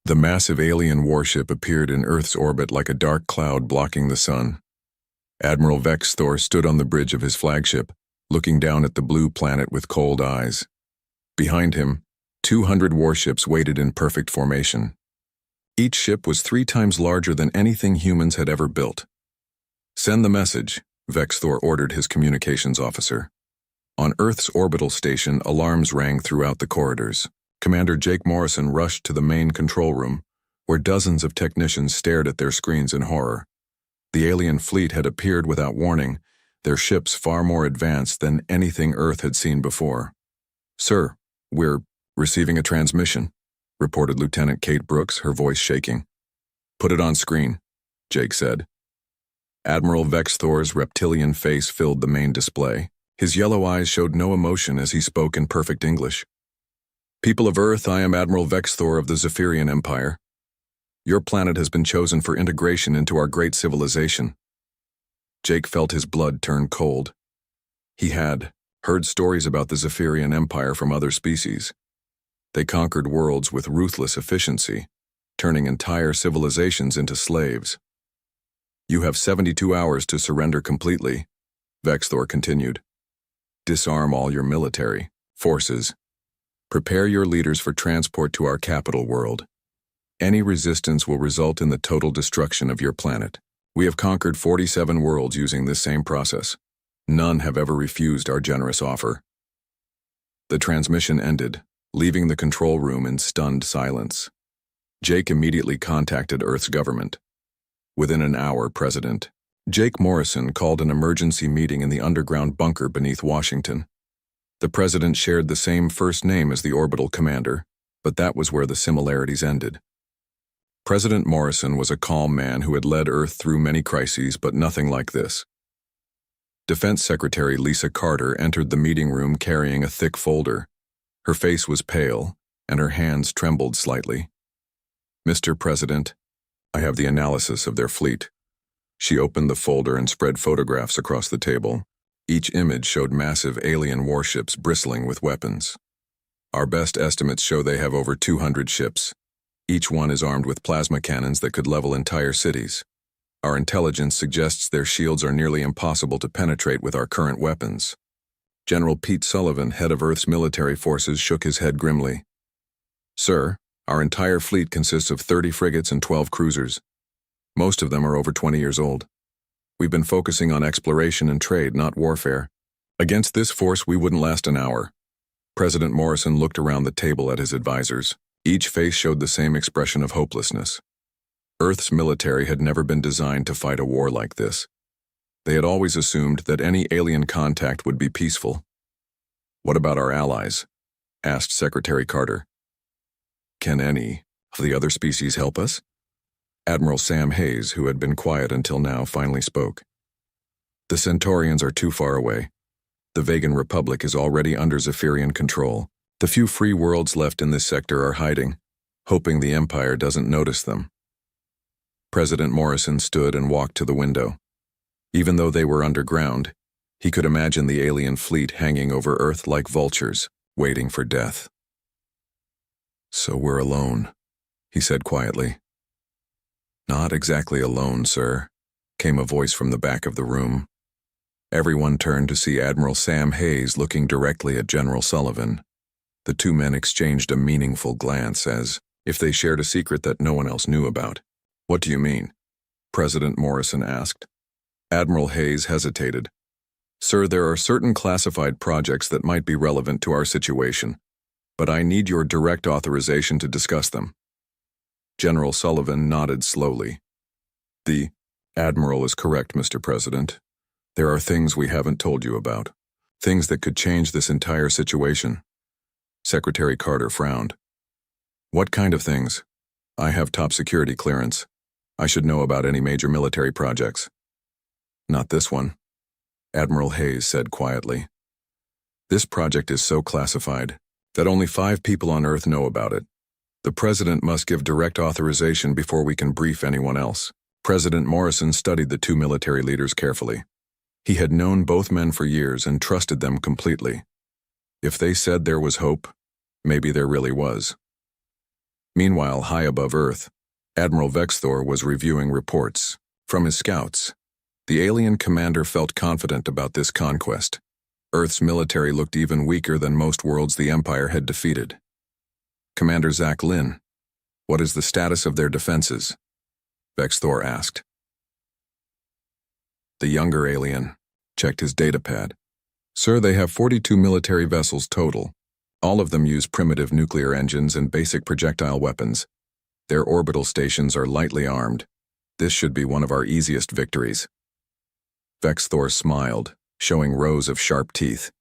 The massive alien warship appeared in Earth's orbit like a dark cloud blocking the sun. Admiral Vex Thor stood on the bridge of his flagship, looking down at the blue planet with cold eyes. Behind him, 200 warships waited in perfect formation. Each ship was 3 times larger than anything humans had ever built. "Send the message," Vex Thor ordered his communications officer. On Earth's orbital station, alarms rang throughout the corridors. Commander Jake Morrison rushed to the main control room, where dozens of technicians stared at their screens in horror. The alien fleet had appeared without warning, their ships far more advanced than anything Earth had seen before. "Sir, we're receiving a transmission," reported Lieutenant Kate Brooks, her voice shaking. "Put it on screen," Jake said. Admiral Vex Thor's reptilian face filled the main display. His yellow eyes showed no emotion as he spoke in perfect English. "People of Earth, I am Admiral Vex Thor of the Zephyrian Empire. Your planet has been chosen for integration into our great civilization." Jake felt his blood turn cold. He had heard stories about the Zephyrian Empire from other species. They conquered worlds with ruthless efficiency, turning entire civilizations into slaves. "You have 72 hours to surrender completely," Vex Thor continued. "Disarm all your military forces. Prepare your leaders for transport to our capital world. Any resistance will result in the total destruction of your planet. We have conquered 47 worlds using this same process. None have ever refused our generous offer." The transmission ended, leaving the control room in stunned silence. Jake immediately contacted Earth's government. Within an hour, President Jake Morrison called an emergency meeting in the underground bunker beneath Washington. The president shared the same first name as the orbital commander, but that was where the similarities ended. President Morrison was a calm man who had led Earth through many crises, but nothing like this. Defense Secretary Lisa Carter entered the meeting room carrying a thick folder. Her face was pale, and her hands trembled slightly. "Mr. President, I have the analysis of their fleet." She opened the folder and spread photographs across the table. Each image showed massive alien warships bristling with weapons. "Our best estimates show they have over 200 ships. Each one is armed with plasma cannons that could level entire cities. Our intelligence suggests their shields are nearly impossible to penetrate with our current weapons." General Pete Sullivan, head of Earth's military forces, shook his head grimly. "Sir, our entire fleet consists of 30 frigates and 12 cruisers. Most of them are over 20 years old. We've been focusing on exploration and trade, not warfare. Against this force, we wouldn't last an hour." President Morrison looked around the table at his advisors. Each face showed the same expression of hopelessness. Earth's military had never been designed to fight a war like this. They had always assumed that any alien contact would be peaceful. "What about our allies?" asked Secretary Carter. "Can any of the other species help us?" Admiral Sam Hayes, who had been quiet until now, finally spoke. "The Centaurians are too far away. The Vegan Republic is already under Zephyrian control. The few free worlds left in this sector are hiding, hoping the Empire doesn't notice them." President Morrison stood and walked to the window. Even though they were underground, he could imagine the alien fleet hanging over Earth like vultures, waiting for death. "So we're alone," he said quietly. "Not exactly alone, sir," came a voice from the back of the room. Everyone turned to see Admiral Sam Hayes looking directly at General Sullivan. The two men exchanged a meaningful glance, as if they shared a secret that no one else knew about. "What do you mean?" President Morrison asked. Admiral Hayes hesitated. "Sir, there are certain classified projects that might be relevant to our situation, but I need your direct authorization to discuss them." General Sullivan nodded slowly. "The Admiral is correct, Mr. President. There are things we haven't told you about, things that could change this entire situation." Secretary Carter frowned. "What kind of things?" "I have top security clearance. I should know about any major military projects." "Not this one," Admiral Hayes said quietly. "This project is so classified that only 5 people on Earth know about it. The President must give direct authorization before we can brief anyone else." President Morrison studied the two military leaders carefully. He had known both men for years and trusted them completely. If they said there was hope, maybe there really was. Meanwhile, high above Earth, Admiral Vexthor was reviewing reports from his scouts. The alien commander felt confident about this conquest. Earth's military looked even weaker than most worlds the Empire had defeated. Commander Zach Lin, what is the status of their defenses? Vexthor asked. The younger alien checked his datapad. Sir, they have 42 military vessels total. All of them use primitive nuclear engines and basic projectile weapons. Their orbital stations are lightly armed. This should be one of our easiest victories. Vexthor smiled, showing rows of sharp teeth.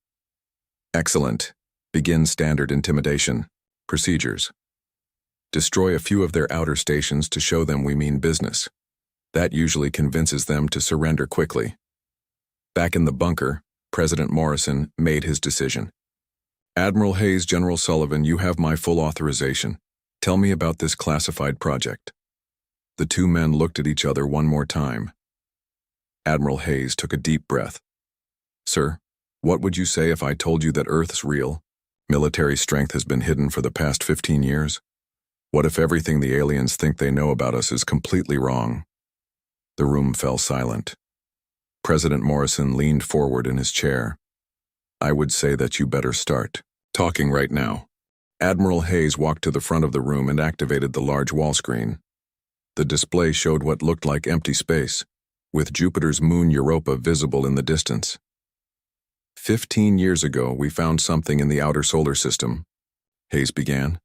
Excellent. Begin standard intimidation. Procedures. Destroy a few of their outer stations to show them we mean business. That usually convinces them to surrender quickly. Back in the bunker, President Morrison made his decision. Admiral Hayes, General Sullivan, you have my full authorization. Tell me about this classified project. The two men looked at each other one more time. Admiral Hayes took a deep breath. Sir, what would you say if I told you that Earth's real? Military strength has been hidden for the past 15 years. What if everything the aliens think they know about us is completely wrong? The room fell silent. President Morrison leaned forward in his chair. I would say that you better start talking right now. Admiral Hayes walked to the front of the room and activated the large wall screen. The display showed what looked like empty space, with Jupiter's moon Europa visible in the distance. 15 years ago, we found something in the outer solar system, Hayes began.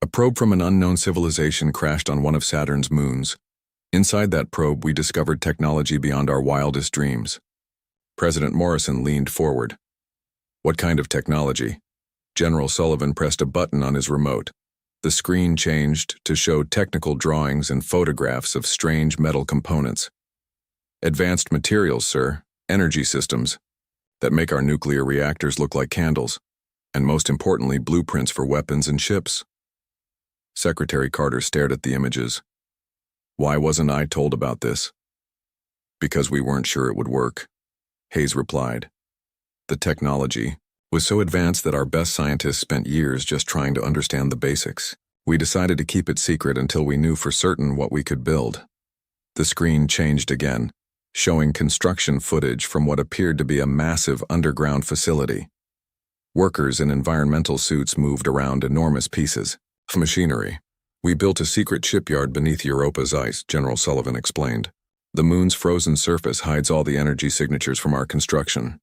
A probe from an unknown civilization crashed on one of Saturn's moons. Inside that probe, we discovered technology beyond our wildest dreams. President Morrison leaned forward. What kind of technology? General Sullivan pressed a button on his remote. The screen changed to show technical drawings and photographs of strange metal components. Advanced materials, sir, energy systems, that make our nuclear reactors look like candles, and most importantly, blueprints for weapons and ships. Secretary Carter stared at the images. Why wasn't I told about this? Because we weren't sure it would work, Hayes replied. The technology was so advanced that our best scientists spent years just trying to understand the basics. We decided to keep it secret until we knew for certain what we could build. The screen changed again, showing construction footage from what appeared to be a massive underground facility. Workers in environmental suits moved around enormous pieces of machinery. We built a secret shipyard beneath Europa's ice, General Sullivan explained. The moon's frozen surface hides all the energy signatures from our construction.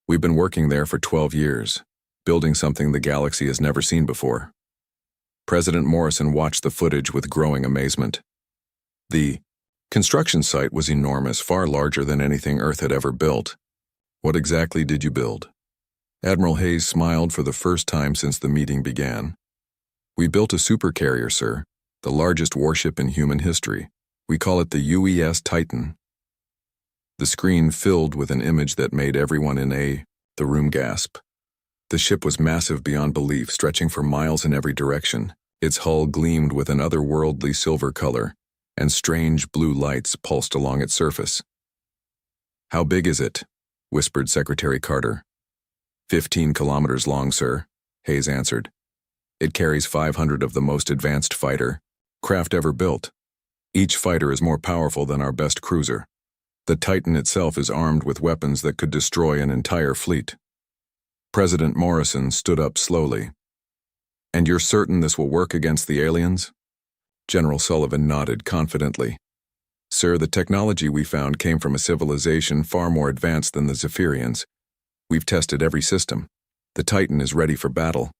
We've been working there for 12 years, building something the galaxy has never seen before. President Morrison watched the footage with growing amazement. The construction site was enormous, far larger than anything Earth had ever built. What exactly did you build? Admiral Hayes smiled for the first time since the meeting began. We built a supercarrier, sir, the largest warship in human history. We call it the UES Titan. The screen filled with an image that made everyone in the room gasp. The ship was massive beyond belief, stretching for miles in every direction. Its hull gleamed with an otherworldly silver color, and strange blue lights pulsed along its surface. How big is it? Whispered Secretary Carter. 15 kilometers long, sir, Hayes answered. It carries 500 of the most advanced fighter craft ever built. Each fighter is more powerful than our best cruiser. The Titan itself is armed with weapons that could destroy an entire fleet. President Morrison stood up slowly. And you're certain this will work against the aliens? General Sullivan nodded confidently. Sir, the technology we found came from a civilization far more advanced than the Zephyrians. We've tested every system. The Titan is ready for battle.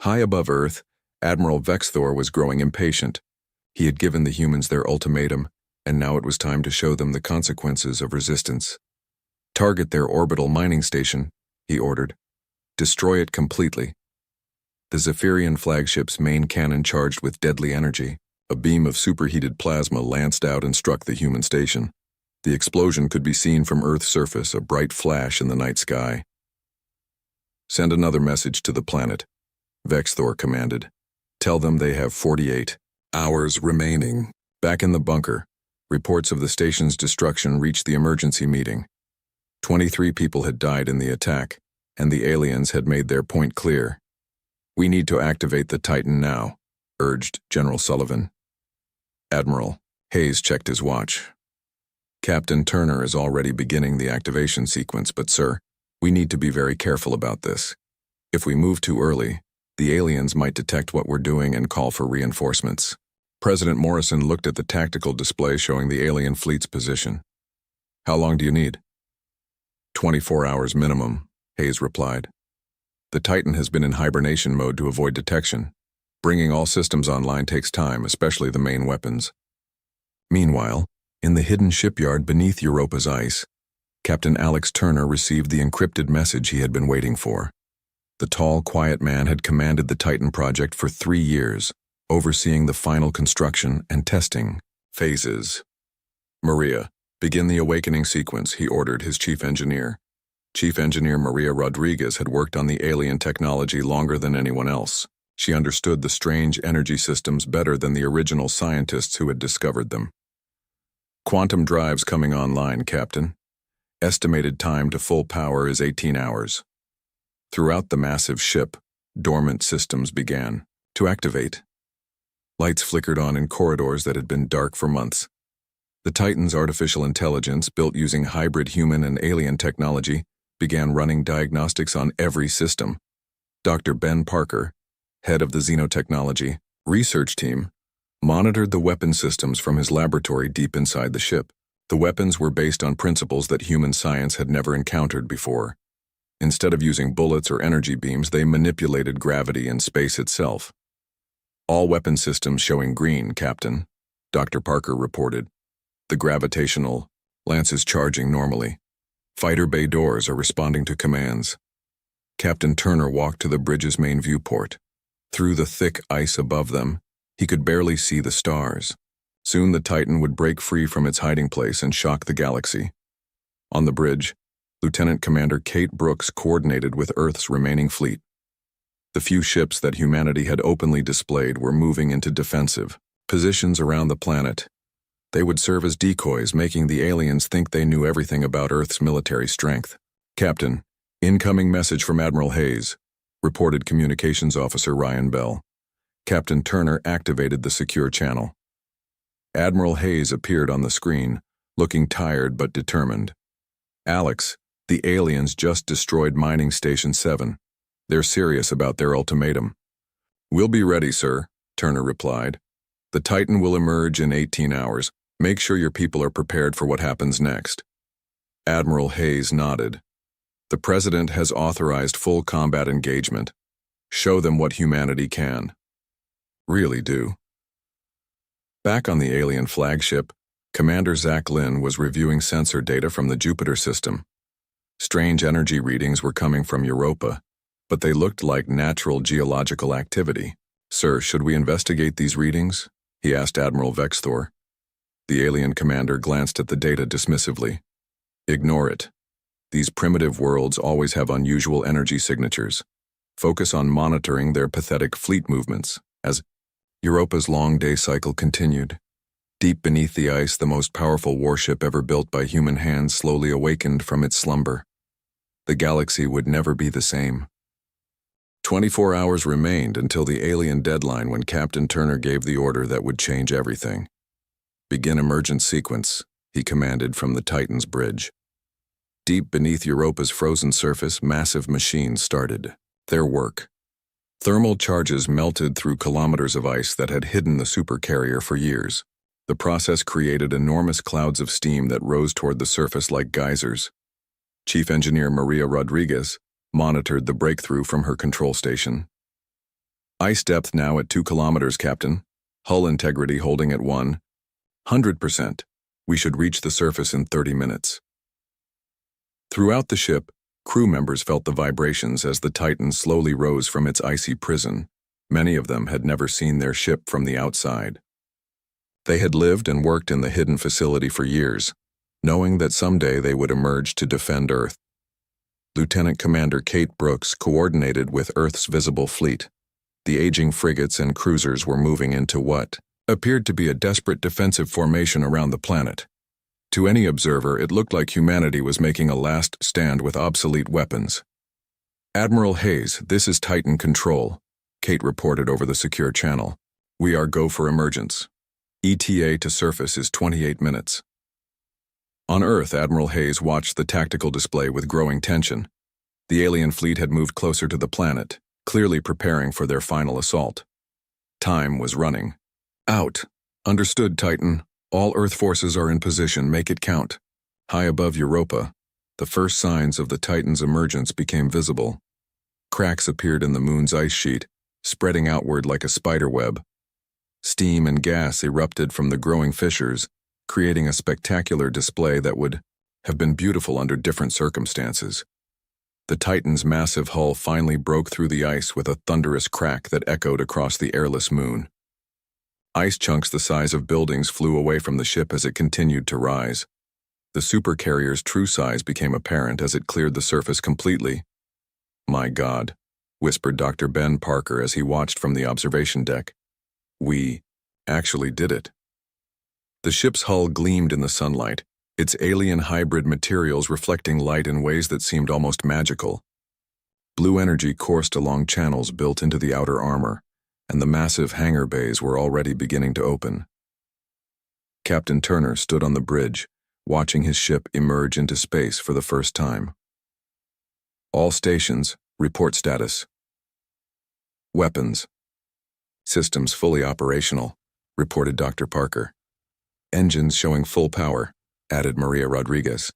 High above Earth, Admiral Vexthor was growing impatient. He had given the humans their ultimatum, and now it was time to show them the consequences of resistance. Target their orbital mining station, he ordered. Destroy it completely. The Zephyrian flagship's main cannon charged with deadly energy. A beam of superheated plasma lanced out and struck the human station. The explosion could be seen from Earth's surface, a bright flash in the night sky. Send another message to the planet, Vexthor commanded. Tell them they have 48 hours remaining. Back in the bunker, reports of the station's destruction reached the emergency meeting. 23 people had died in the attack, and the aliens had made their point clear. We need to activate the Titan now. urged General Sullivan. Admiral Hayes checked his watch. Captain Turner is already beginning the activation sequence, but sir, we need to be very careful about this. If we move too early, the aliens might detect what we're doing and call for reinforcements. President Morrison looked at the tactical display showing the alien fleet's position. How long do you need? 24 hours minimum, Hayes replied. The Titan has been in hibernation mode to avoid detection. Bringing all systems online takes time, especially the main weapons. Meanwhile, in the hidden shipyard beneath Europa's ice, Captain Alex Turner received the encrypted message he had been waiting for. The tall, quiet man had commanded the Titan project for 3 years, overseeing the final construction and testing phases. Maria, begin the awakening sequence, he ordered his chief engineer. Chief Engineer Maria Rodriguez had worked on the alien technology longer than anyone else. She understood the strange energy systems better than the original scientists who had discovered them. Quantum drives coming online, Captain. Estimated time to full power is 18 hours. Throughout the massive ship, dormant systems began to activate. Lights flickered on in corridors that had been dark for months. The Titan's artificial intelligence, built using hybrid human and alien technology, began running diagnostics on every system. Dr. Ben Parker, head of the Xenotechnology research team, monitored the weapon systems from his laboratory deep inside the ship. The weapons were based on principles that human science had never encountered before. Instead of using bullets or energy beams, they manipulated gravity and space itself. All weapon systems showing green, Captain, Dr. Parker reported. The gravitational lance is charging normally. Fighter bay doors are responding to commands. Captain Turner walked to the bridge's main viewport. Through the thick ice above them, he could barely see the stars. Soon the Titan would break free from its hiding place and shock the galaxy. On the bridge, Lieutenant Commander Kate Brooks coordinated with Earth's remaining fleet. The few ships that humanity had openly displayed were moving into defensive positions around the planet. They would serve as decoys, making the aliens think they knew everything about Earth's military strength. Captain, incoming message from Admiral Hayes, reported Communications Officer Ryan Bell. Captain Turner activated the secure channel. Admiral Hayes appeared on the screen, looking tired but determined. Alex, the aliens just destroyed Mining Station 7. They're serious about their ultimatum. We'll be ready, sir, Turner replied. The Titan will emerge in 18 hours. Make sure your people are prepared for what happens next. Admiral Hayes nodded. The President has authorized full combat engagement. Show them what humanity can. Really do. Back on the alien flagship, Commander Zach Lynn was reviewing sensor data from the Jupiter system. Strange energy readings were coming from Europa, but they looked like natural geological activity. Sir, should we investigate these readings? He asked Admiral Vexthor. The alien commander glanced at the data dismissively. Ignore it. These primitive worlds always have unusual energy signatures. Focus on monitoring their pathetic fleet movements. As Europa's long day cycle continued, deep beneath the ice, the most powerful warship ever built by human hands slowly awakened from its slumber. The galaxy would never be the same. 24 hours remained until the alien deadline when Captain Turner gave the order that would change everything. Begin emergent sequence, he commanded from the Titan's bridge. Deep beneath Europa's frozen surface, massive machines started their work. Thermal charges melted through kilometers of ice that had hidden the Supercarrier for years. The process created enormous clouds of steam that rose toward the surface like geysers. Chief Engineer Maria Rodriguez monitored the breakthrough from her control station. Ice depth now at 2 kilometers, Captain. Hull integrity holding at 100%. We should reach the surface in 30 minutes. Throughout the ship, crew members felt the vibrations as the Titan slowly rose from its icy prison. Many of them had never seen their ship from the outside. They had lived and worked in the hidden facility for years, knowing that someday they would emerge to defend Earth. Lieutenant Commander Kate Brooks coordinated with Earth's visible fleet. The aging frigates and cruisers were moving into what appeared to be a desperate defensive formation around the planet. To any observer, it looked like humanity was making a last stand with obsolete weapons. Admiral Hayes, this is Titan Control, Kate reported over the secure channel. We are go for emergence. ETA to surface is 28 minutes. On Earth, Admiral Hayes watched the tactical display with growing tension. The alien fleet had moved closer to the planet, clearly preparing for their final assault. Time was running. Out. Understood, Titan. All Earth forces are in position. Make it count. High above Europa, the first signs of the Titan's emergence became visible. Cracks appeared in the moon's ice sheet, spreading outward like a spider web. Steam and gas erupted from the growing fissures, creating a spectacular display that would have been beautiful under different circumstances. The Titan's massive hull finally broke through the ice with a thunderous crack that echoed across the airless moon. Ice chunks the size of buildings flew away from the ship as it continued to rise. The Supercarrier's true size became apparent as it cleared the surface completely. "My God," whispered Dr. Ben Parker as he watched from the observation deck. "We actually did it." The ship's hull gleamed in the sunlight, its alien hybrid materials reflecting light in ways that seemed almost magical. Blue energy coursed along channels built into the outer armor, and the massive hangar bays were already beginning to open. Captain Turner stood on the bridge, watching his ship emerge into space for the first time. "All stations, report status." "Weapons. Systems fully operational," reported Dr. Parker. "Engines showing full power," added Maria Rodriguez.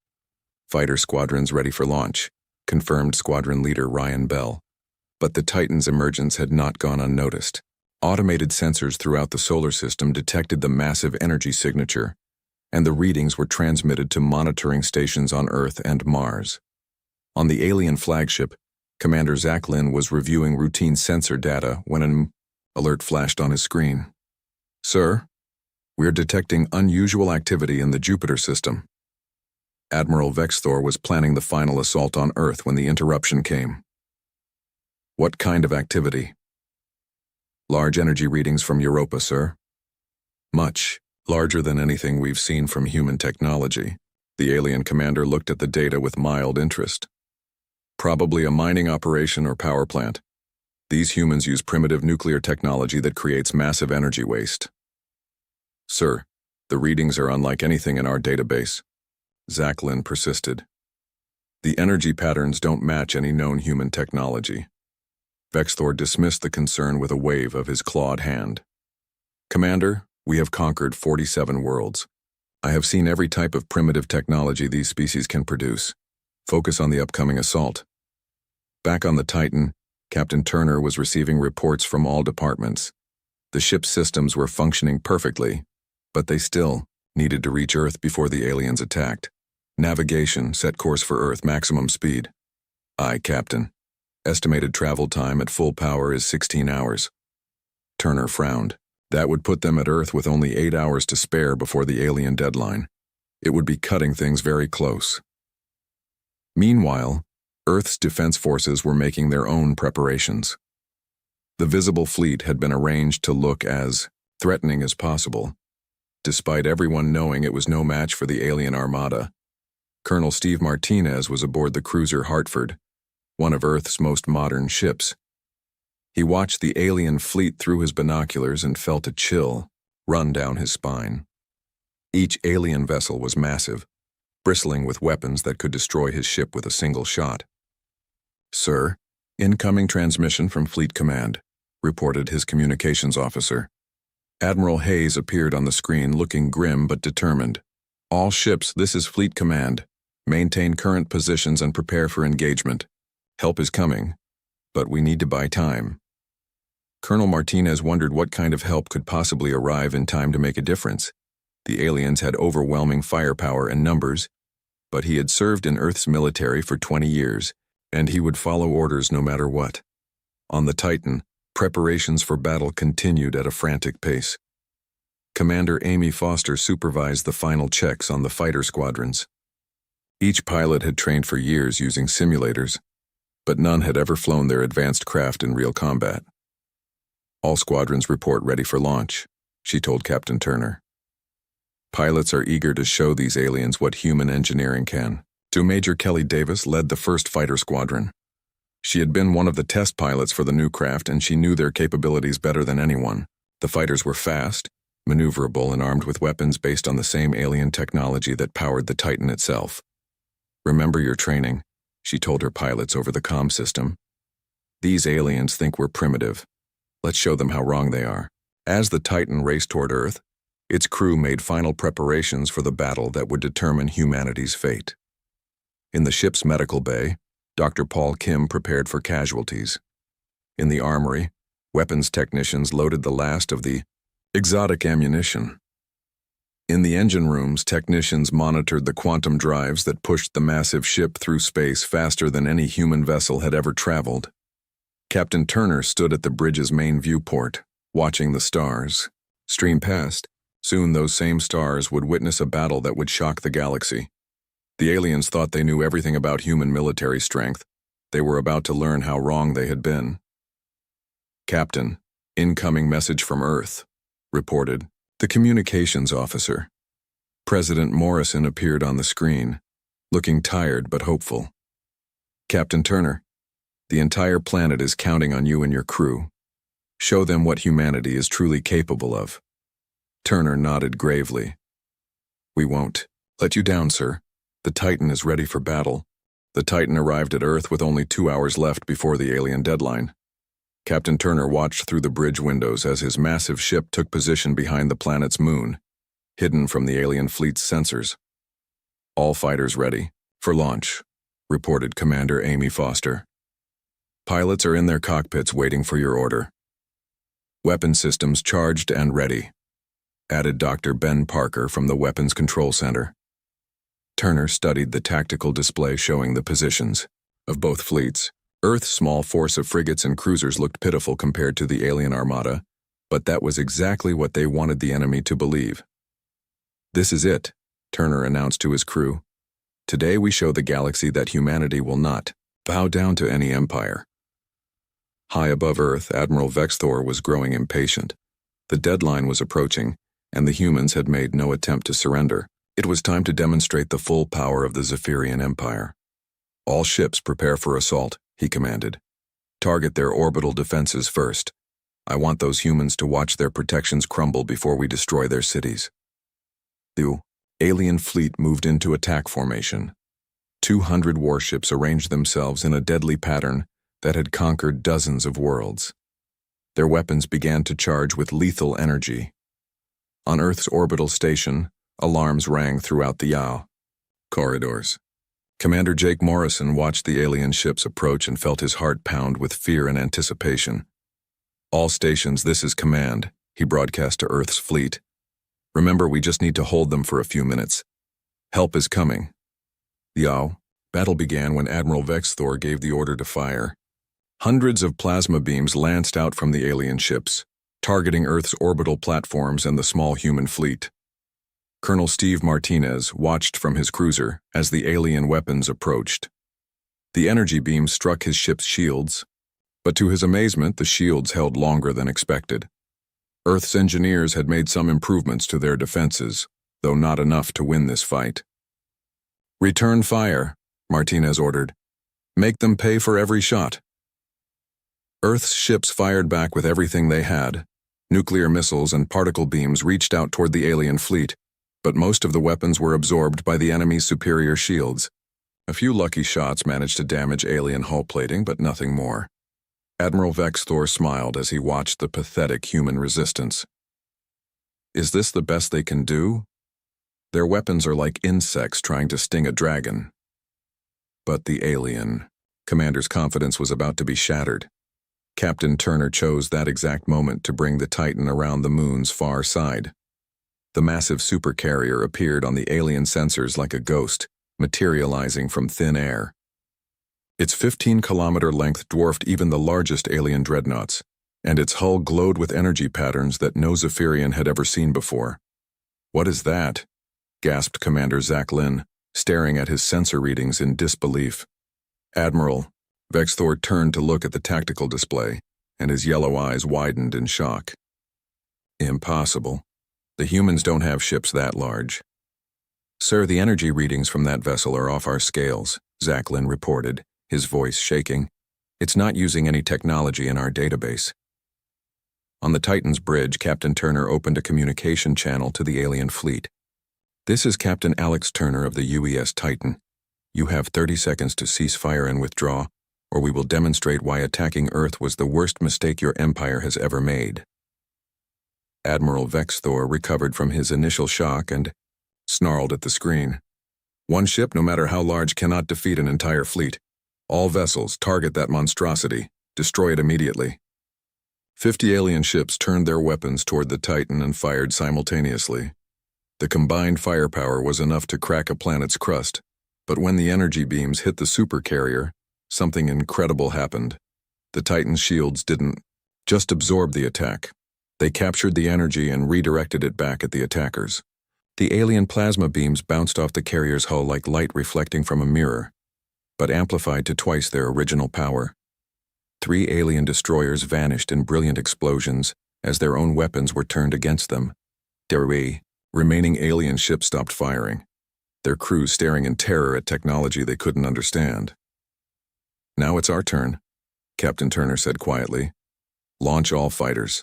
"Fighter squadrons ready for launch," confirmed Squadron Leader Ryan Bell. But the Titan's emergence had not gone unnoticed. Automated sensors throughout the solar system detected the massive energy signature, and the readings were transmitted to monitoring stations on Earth and Mars. On the alien flagship, Commander Zach Lynn was reviewing routine sensor data when an alert flashed on his screen. "Sir, we're detecting unusual activity in the Jupiter system." Admiral Vexthor was planning the final assault on Earth when the interruption came. "What kind of activity?" "Large energy readings from Europa, sir." "Much larger than anything we've seen from human technology." The alien commander looked at the data with mild interest. "Probably a mining operation or power plant. These humans use primitive nuclear technology that creates massive energy waste." "Sir, the readings are unlike anything in our database," Zach Lynn persisted. "The energy patterns don't match any known human technology." Vexthor dismissed the concern with a wave of his clawed hand. "Commander, we have conquered 47 worlds. I have seen every type of primitive technology these species can produce. Focus on the upcoming assault." Back on the Titan, Captain Turner was receiving reports from all departments. The ship's systems were functioning perfectly, but they still needed to reach Earth before the aliens attacked. "Navigation, set course for Earth, maximum speed." "Aye, Captain. Estimated travel time at full power is 16 hours. Turner frowned. That would put them at Earth with only 8 hours to spare before the alien deadline. It would be cutting things very close. Meanwhile, Earth's defense forces were making their own preparations. The visible fleet had been arranged to look as threatening as possible, despite everyone knowing it was no match for the alien armada. Colonel Steve Martinez was aboard the cruiser Hartford, one of Earth's most modern ships. He watched the alien fleet through his binoculars and felt a chill run down his spine. Each alien vessel was massive, bristling with weapons that could destroy his ship with a single shot. "Sir, incoming transmission from Fleet Command," reported his communications officer. Admiral Hayes appeared on the screen looking grim but determined. "All ships, this is Fleet Command. Maintain current positions and prepare for engagement. Help is coming, but we need to buy time." Colonel Martinez wondered what kind of help could possibly arrive in time to make a difference. The aliens had overwhelming firepower and numbers, but he had served in Earth's military for 20 years, and he would follow orders no matter what. On the Titan, preparations for battle continued at a frantic pace. Commander Amy Foster supervised the final checks on the fighter squadrons. Each pilot had trained for years using simulators, but none had ever flown their advanced craft in real combat. "All squadrons report ready for launch," she told Captain Turner. "Pilots are eager to show these aliens what human engineering can." Major Kelly Davis led the first fighter squadron. She had been one of the test pilots for the new craft, and she knew their capabilities better than anyone. The fighters were fast, maneuverable, and armed with weapons based on the same alien technology that powered the Titan itself. "Remember your training," she told her pilots over the comm system. "These aliens think we're primitive. Let's show them how wrong they are." As the Titan raced toward Earth, its crew made final preparations for the battle that would determine humanity's fate. In the ship's medical bay, Dr. Paul Kim prepared for casualties. In the armory, weapons technicians loaded the last of the exotic ammunition. In the engine rooms, technicians monitored the quantum drives that pushed the massive ship through space faster than any human vessel had ever traveled. Captain Turner stood at the bridge's main viewport, watching the stars stream past. Soon those same stars would witness a battle that would shock the galaxy. The aliens thought they knew everything about human military strength. They were about to learn how wrong they had been. "Captain, incoming message from Earth," reported the communications officer. President Morrison appeared on the screen, looking tired but hopeful. "Captain Turner, the entire planet is counting on you and your crew. Show them what humanity is truly capable of." Turner nodded gravely. "We won't let you down, sir. The Titan is ready for battle." The Titan arrived at Earth with only 2 hours left before the alien deadline. Captain Turner watched through the bridge windows as his massive ship took position behind the planet's moon, hidden from the alien fleet's sensors. "All fighters ready for launch," reported Commander Amy Foster. "Pilots are in their cockpits waiting for your order." "Weapon systems charged and ready," added Dr. Ben Parker from the Weapons Control Center. Turner studied the tactical display showing the positions of both fleets. Earth's small force of frigates and cruisers looked pitiful compared to the alien armada, but that was exactly what they wanted the enemy to believe. "This is it," Turner announced to his crew. "Today we show the galaxy that humanity will not bow down to any empire." High above Earth, Admiral Vexthor was growing impatient. The deadline was approaching, and the humans had made no attempt to surrender. It was time to demonstrate the full power of the Zephyrian Empire. "All ships prepare for assault," he commanded. "Target their orbital defenses first. I want those humans to watch their protections crumble before we destroy their cities." The alien fleet moved into attack formation. 200 warships arranged themselves in a deadly pattern that had conquered dozens of worlds. Their weapons began to charge with lethal energy. On Earth's orbital station, alarms rang throughout the YAO corridors. Commander Jake Morrison watched the alien ships approach and felt his heart pound with fear and anticipation. "All stations, this is command," he broadcast to Earth's fleet. "Remember, we just need to hold them for a few minutes. Help is coming." The YAO battle began when Admiral Vexthor gave the order to fire. Hundreds of plasma beams lanced out from the alien ships, targeting Earth's orbital platforms and the small human fleet. Colonel Steve Martinez watched from his cruiser as the alien weapons approached. The energy beams struck his ship's shields, but to his amazement, the shields held longer than expected. Earth's engineers had made some improvements to their defenses, though not enough to win this fight. "Return fire," Martinez ordered. "Make them pay for every shot." Earth's ships fired back with everything they had. Nuclear missiles and particle beams reached out toward the alien fleet, but most of the weapons were absorbed by the enemy's superior shields. A few lucky shots managed to damage alien hull plating, but nothing more. Admiral Vexthor smiled as he watched the pathetic human resistance. "Is this the best they can do? Their weapons are like insects trying to sting a dragon." But the alien commander's confidence was about to be shattered. Captain Turner chose that exact moment to bring the Titan around the moon's far side. The massive supercarrier appeared on the alien sensors like a ghost, materializing from thin air. Its 15-kilometer length dwarfed even the largest alien dreadnoughts, and its hull glowed with energy patterns that no Zephyrian had ever seen before. "What is that?" gasped Commander Zach Lynn, staring at his sensor readings in disbelief. "Admiral," Vexthor turned to look at the tactical display, and his yellow eyes widened in shock. "Impossible. The humans don't have ships that large." "Sir, the energy readings from that vessel are off our scales," Zach Lynn reported, his voice shaking. "It's not using any technology in our database." On the Titan's bridge, Captain Turner opened a communication channel to the alien fleet. "This is Captain Alex Turner of the UES Titan. You have 30 seconds to cease fire and withdraw, or we will demonstrate why attacking Earth was the worst mistake your empire has ever made." Admiral Vexthor recovered from his initial shock and snarled at the screen. "One ship, no matter how large, cannot defeat an entire fleet. All vessels, target that monstrosity. Destroy it immediately." 50 alien ships turned their weapons toward the Titan and fired simultaneously. The combined firepower was enough to crack a planet's crust, but when the energy beams hit the Supercarrier, something incredible happened. The Titan's shields didn't just absorb the attack. They captured the energy and redirected it back at the attackers. The alien plasma beams bounced off the carrier's hull like light reflecting from a mirror, but amplified to twice their original power. 3 alien destroyers vanished in brilliant explosions as their own weapons were turned against them. The remaining alien ships stopped firing, their crews staring in terror at technology they couldn't understand. "Now it's our turn," Captain Turner said quietly. "Launch all fighters."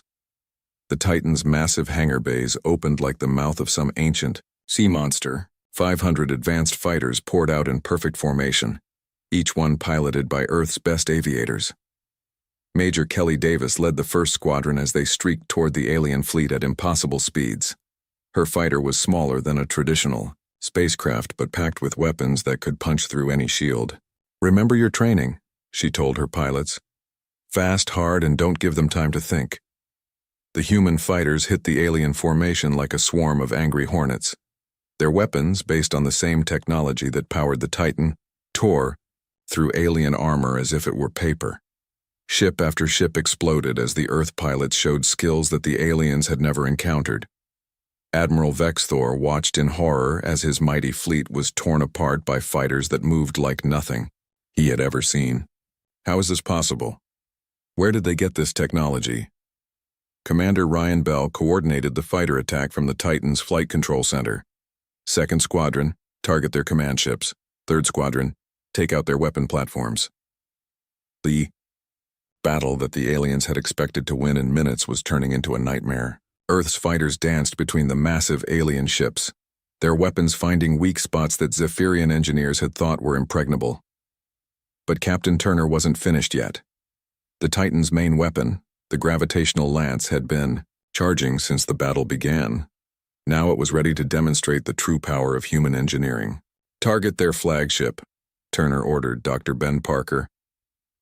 The Titan's massive hangar bays opened like the mouth of some ancient sea monster. 500 advanced fighters poured out in perfect formation, each one piloted by Earth's best aviators. Major Kelly Davis led the first squadron as they streaked toward the alien fleet at impossible speeds. Her fighter was smaller than a traditional spacecraft but packed with weapons that could punch through any shield. "Remember your training," she told her pilots. "Fast, hard, and don't give them time to think." The human fighters hit the alien formation like a swarm of angry hornets. Their weapons, based on the same technology that powered the Titan, tore through alien armor as if it were paper. Ship after ship exploded as the Earth pilots showed skills that the aliens had never encountered. Admiral Vexthor watched in horror as his mighty fleet was torn apart by fighters that moved like nothing he had ever seen. How is this possible? Where did they get this technology? Commander Ryan Bell coordinated the fighter attack from the Titan's Flight Control Center. 2nd Squadron, target their command ships. 3rd Squadron, take out their weapon platforms. The battle that the aliens had expected to win in minutes was turning into a nightmare. Earth's fighters danced between the massive alien ships, their weapons finding weak spots that Zephyrian engineers had thought were impregnable. But Captain Turner wasn't finished yet. The Titan's main weapon, the gravitational lance, had been charging since the battle began. Now it was ready to demonstrate the true power of human engineering. "Target their flagship," Turner ordered Dr. Ben Parker.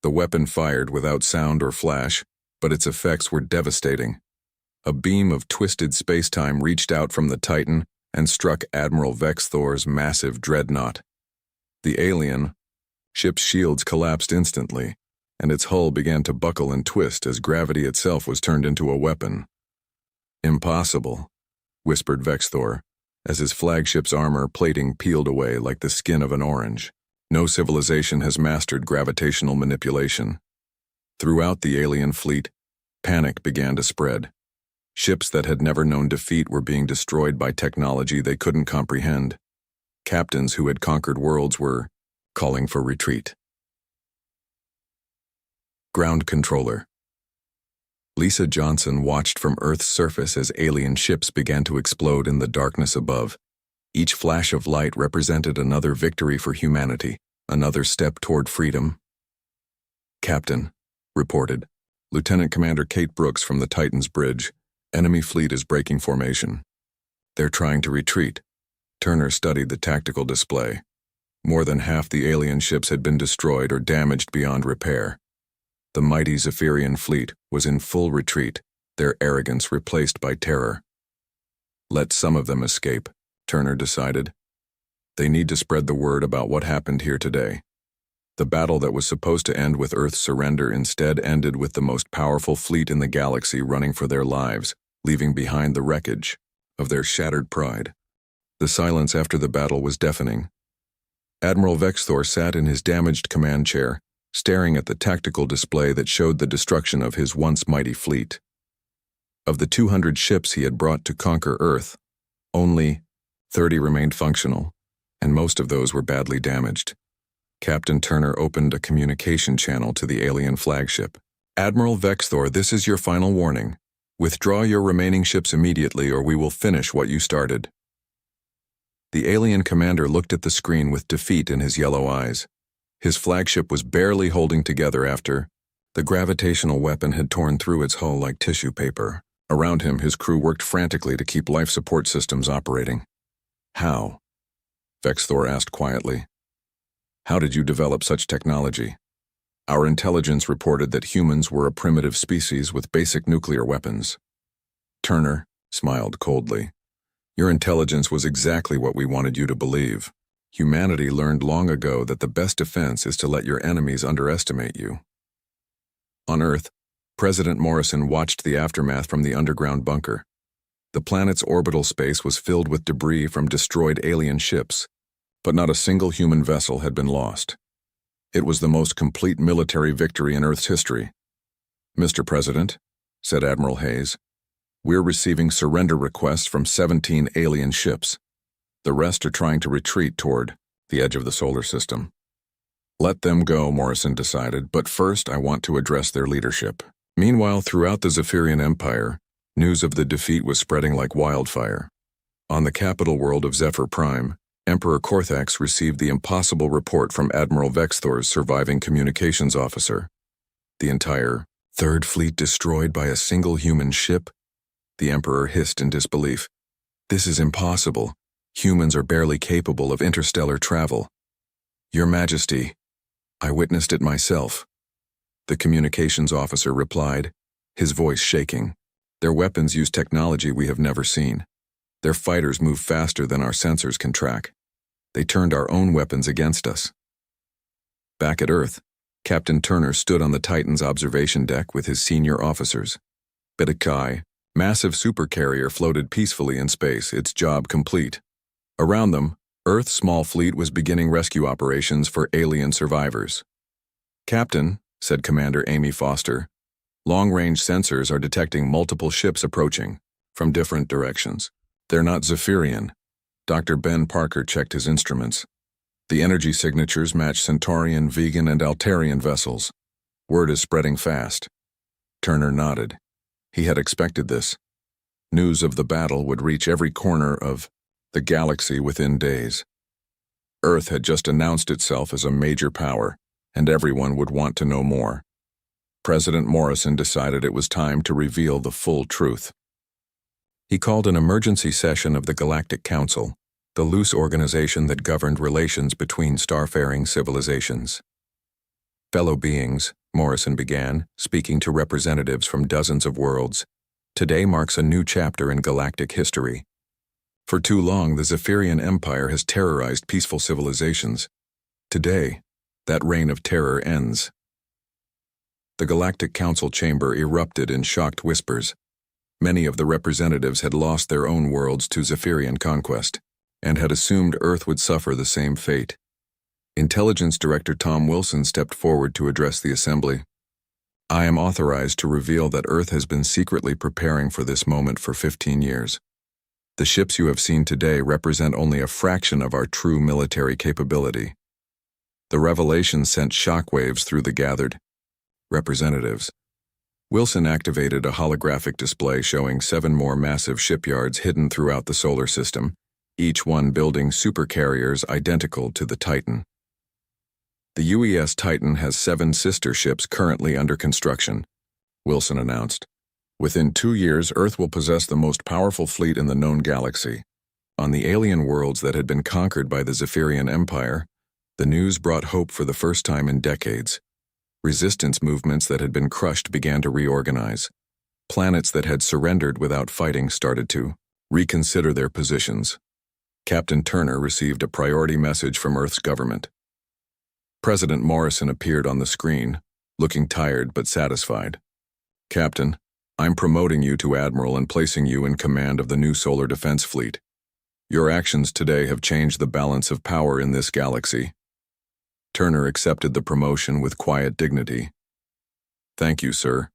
The weapon fired without sound or flash, but its effects were devastating. A beam of twisted space-time reached out from the Titan and struck Admiral Vexthor's massive dreadnought. The alien ship's shields collapsed instantly, and its hull began to buckle and twist as gravity itself was turned into a weapon. "Impossible," whispered Vexthor, as his flagship's armor plating peeled away like the skin of an orange. "No civilization has mastered gravitational manipulation." Throughout the alien fleet, panic began to spread. Ships that had never known defeat were being destroyed by technology they couldn't comprehend. Captains who had conquered worlds were calling for retreat. Ground Controller. Lisa Johnson watched from Earth's surface as alien ships began to explode in the darkness above. Each flash of light represented another victory for humanity, another step toward freedom. "Captain," reported Lieutenant Commander Kate Brooks from the Titan's bridge, "enemy fleet is breaking formation. They're trying to retreat." Turner studied the tactical display. More than half the alien ships had been destroyed or damaged beyond repair. The mighty Zephyrian fleet was in full retreat, their arrogance replaced by terror. "Let some of them escape," Turner decided. "They need to spread the word about what happened here today." The battle that was supposed to end with Earth's surrender instead ended with the most powerful fleet in the galaxy running for their lives, leaving behind the wreckage of their shattered pride. The silence after the battle was deafening. Admiral Vexthor sat in his damaged command chair, staring at the tactical display that showed the destruction of his once mighty fleet. Of the 200 ships he had brought to conquer Earth, only 30 remained functional, and most of those were badly damaged. Captain Turner opened a communication channel to the alien flagship. "Admiral Vexthor, this is your final warning. Withdraw your remaining ships immediately or we will finish what you started. The alien commander looked at the screen with defeat in his yellow eyes. His flagship was barely holding together after the gravitational weapon had torn through its hull like tissue paper. Around him, his crew worked frantically to keep life support systems operating. How? Vexthor asked quietly. How did you develop such technology? Our intelligence reported that humans were a primitive species with basic nuclear weapons. Turner smiled coldly. Your intelligence was exactly what we wanted you to believe. Humanity learned long ago that the best defense is to let your enemies underestimate you. On Earth, President Morrison watched the aftermath from the underground bunker. The planet's orbital space was filled with debris from destroyed alien ships, but not a single human vessel had been lost. It was the most complete military victory in Earth's history. Mr. President, said Admiral Hayes, we're receiving surrender requests from 17 alien ships. The rest are trying to retreat toward the edge of the solar system. Let them go, Morrison decided, but first I want to address their leadership. Meanwhile, throughout the Zephyrian Empire, news of the defeat was spreading like wildfire. On the capital world of Zephyr Prime, Emperor Korthax received the impossible report from Admiral Vexthor's surviving communications officer. The entire Third Fleet destroyed by a single human ship? The Emperor hissed in disbelief. This is impossible. Humans are barely capable of interstellar travel. Your Majesty, I witnessed it myself. The communications officer replied, his voice shaking. Their weapons use technology we have never seen. Their fighters move faster than our sensors can track. They turned our own weapons against us. Back at Earth, Captain Turner stood on the Titan's observation deck with his senior officers. Biddikai, massive supercarrier, floated peacefully in space, its job complete. Around them, Earth's small fleet was beginning rescue operations for alien survivors. Captain, said Commander Amy Foster, long-range sensors are detecting multiple ships approaching from different directions. They're not Zephyrian. Dr. Ben Parker checked his instruments. The energy signatures match Centaurian, Vegan, and Altarian vessels. Word is spreading fast. Turner nodded. He had expected this. News of the battle would reach every corner of the galaxy within days. Earth had just announced itself as a major power, and everyone would want to know more. President Morrison decided it was time to reveal the full truth. He called an emergency session of the Galactic Council, the loose organization that governed relations between starfaring civilizations. Fellow beings, Morrison began, speaking to representatives from dozens of worlds. Today marks a new chapter in galactic history. For too long, the Zephyrian Empire has terrorized peaceful civilizations. Today, that reign of terror ends. The Galactic Council chamber erupted in shocked whispers. Many of the representatives had lost their own worlds to Zephyrian conquest, and had assumed Earth would suffer the same fate. Intelligence Director Tom Wilson stepped forward to address the assembly. I am authorized to reveal that Earth has been secretly preparing for this moment for 15 years. The ships you have seen today represent only a fraction of our true military capability. The revelation sent shockwaves through the gathered representatives. Wilson activated a holographic display showing 7 more massive shipyards hidden throughout the solar system, each one building supercarriers identical to the Titan. The UES Titan has 7 sister ships currently under construction, Wilson announced. Within 2 years, Earth will possess the most powerful fleet in the known galaxy. On the alien worlds that had been conquered by the Zephyrian Empire, the news brought hope for the first time in decades. Resistance movements that had been crushed began to reorganize. Planets that had surrendered without fighting started to reconsider their positions. Captain Turner received a priority message from Earth's government. President Morrison appeared on the screen, looking tired but satisfied. Captain, I'm promoting you to Admiral and placing you in command of the new Solar Defense Fleet. Your actions today have changed the balance of power in this galaxy. Turner accepted the promotion with quiet dignity. Thank you, sir.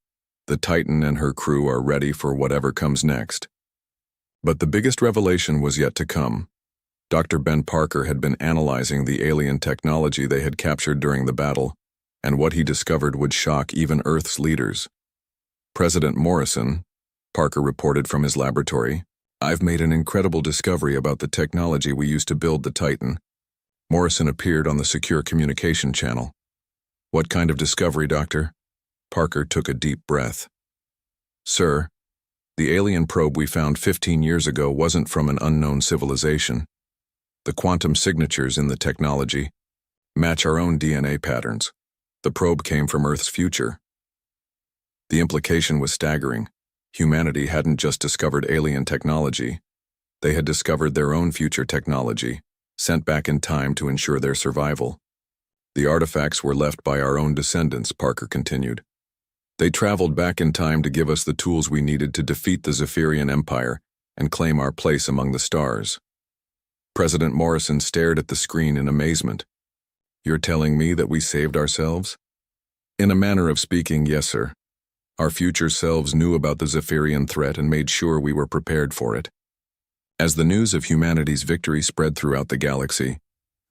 The Titan and her crew are ready for whatever comes next. But the biggest revelation was yet to come. Dr. Ben Parker had been analyzing the alien technology they had captured during the battle, and what he discovered would shock even Earth's leaders. President Morrison, Parker reported from his laboratory. "I've made an incredible discovery about the technology we used to build the Titan." Morrison appeared on the secure communication channel. "What kind of discovery, Doctor?" Parker took a deep breath. "Sir, the alien probe we found 15 years ago wasn't from an unknown civilization. The quantum signatures in the technology match our own DNA patterns. The probe came from Earth's future." The implication was staggering. Humanity hadn't just discovered alien technology. They had discovered their own future technology, sent back in time to ensure their survival. "The artifacts were left by our own descendants," Parker continued. "They traveled back in time to give us the tools we needed to defeat the Zephyrian Empire and claim our place among the stars." President Morrison stared at the screen in amazement. "You're telling me that we saved ourselves?" "In a manner of speaking, yes, sir. Our future selves knew about the Zephyrian threat and made sure we were prepared for it." As the news of humanity's victory spread throughout the galaxy,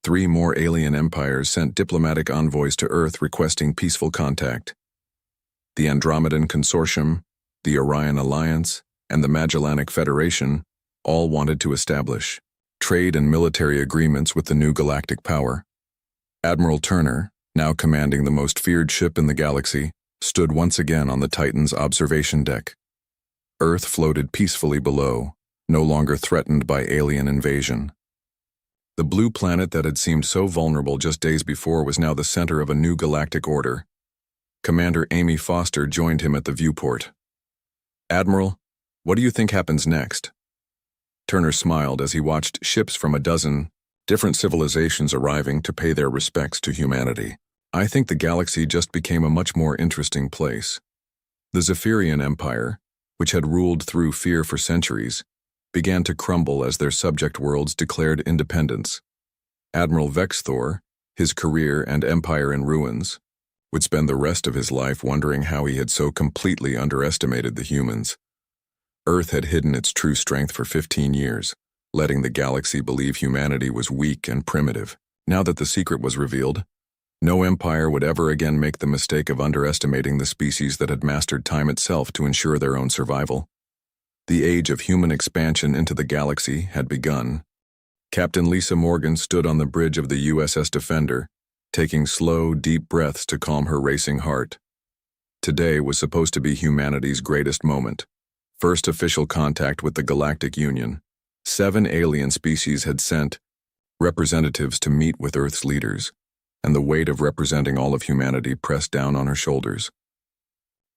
3 more alien empires sent diplomatic envoys to Earth requesting peaceful contact. The Andromedan Consortium, the Orion Alliance, and the Magellanic Federation all wanted to establish trade and military agreements with the new galactic power. Admiral Turner, now commanding the most feared ship in the galaxy, stood once again on the Titan's observation deck. Earth floated peacefully below, no longer threatened by alien invasion. The blue planet that had seemed so vulnerable just days before was now the center of a new galactic order. Commander Amy Foster joined him at the viewport. "Admiral, what do you think happens next?" Turner smiled as he watched ships from a dozen different civilizations arriving to pay their respects to humanity. "I think the galaxy just became a much more interesting place." The Zephyrian Empire, which had ruled through fear for centuries, began to crumble as their subject worlds declared independence. Admiral Vexthor, his career and empire in ruins, would spend the rest of his life wondering how he had so completely underestimated the humans. Earth had hidden its true strength for 15 years, letting the galaxy believe humanity was weak and primitive. Now that the secret was revealed, no empire would ever again make the mistake of underestimating the species that had mastered time itself to ensure their own survival. The age of human expansion into the galaxy had begun. Captain Lisa Morgan stood on the bridge of the USS Defender, taking slow, deep breaths to calm her racing heart. Today was supposed to be humanity's greatest moment. First official contact with the Galactic Union. 7 alien species had sent representatives to meet with Earth's leaders, and the weight of representing all of humanity pressed down on her shoulders.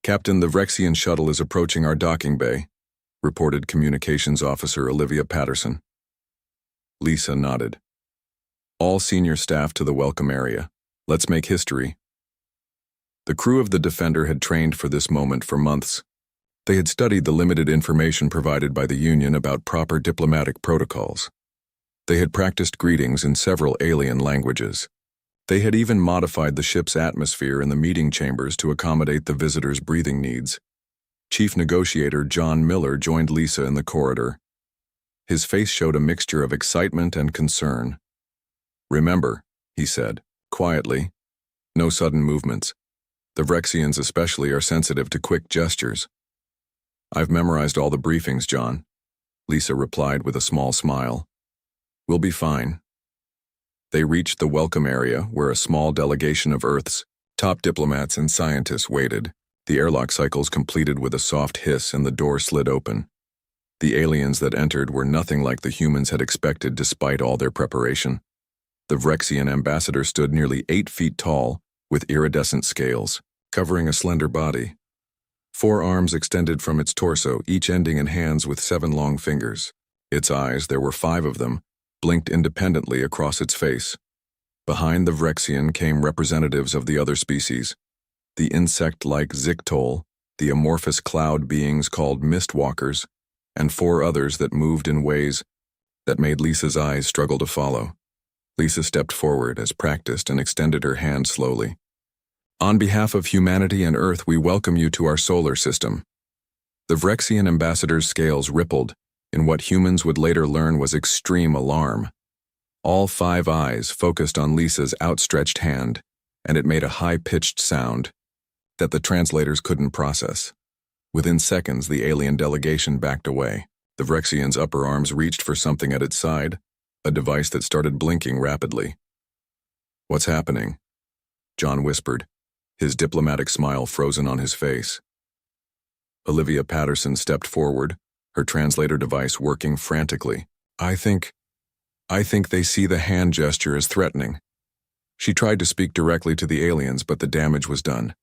"Captain, the Vrexian shuttle is approaching our docking bay," reported Communications Officer Olivia Patterson. Lisa nodded. "All senior staff to the welcome area. Let's make history." The crew of the Defender had trained for this moment for months. They had studied the limited information provided by the Union about proper diplomatic protocols. They had practiced greetings in several alien languages. They had even modified the ship's atmosphere in the meeting chambers to accommodate the visitors' breathing needs. Chief Negotiator John Miller joined Lisa in the corridor. His face showed a mixture of excitement and concern. "Remember," he said, quietly, "no sudden movements. The Vrexians especially are sensitive to quick gestures." "I've memorized all the briefings, John," Lisa replied with a small smile. "We'll be fine." They reached the welcome area where a small delegation of Earth's top diplomats and scientists waited. The airlock cycles completed with a soft hiss and the door slid open. The aliens that entered were nothing like the humans had expected despite all their preparation. The Vrexian ambassador stood nearly 8 feet tall, with iridescent scales, covering a slender body. 4 arms extended from its torso, each ending in hands with 7 long fingers. Its eyes, there were 5 of them, blinked independently across its face. Behind the Vrexian came representatives of the other species, the insect-like Zictol, the amorphous cloud beings called Mistwalkers, and 4 others that moved in ways that made Lisa's eyes struggle to follow. Lisa stepped forward as practiced and extended her hand slowly. "On behalf of humanity and Earth, we welcome you to our solar system." The Vrexian ambassador's scales rippled in what humans would later learn was extreme alarm. All 5 eyes focused on Lisa's outstretched hand, and it made a high-pitched sound that the translators couldn't process. Within seconds, the alien delegation backed away. The Vrexian's upper arms reached for something at its side, a device that started blinking rapidly. "What's happening?" John whispered, his diplomatic smile frozen on his face. Olivia Patterson stepped forward, her translator device working frantically. I think they see the hand gesture as threatening." She tried to speak directly to the aliens, but the damage was done.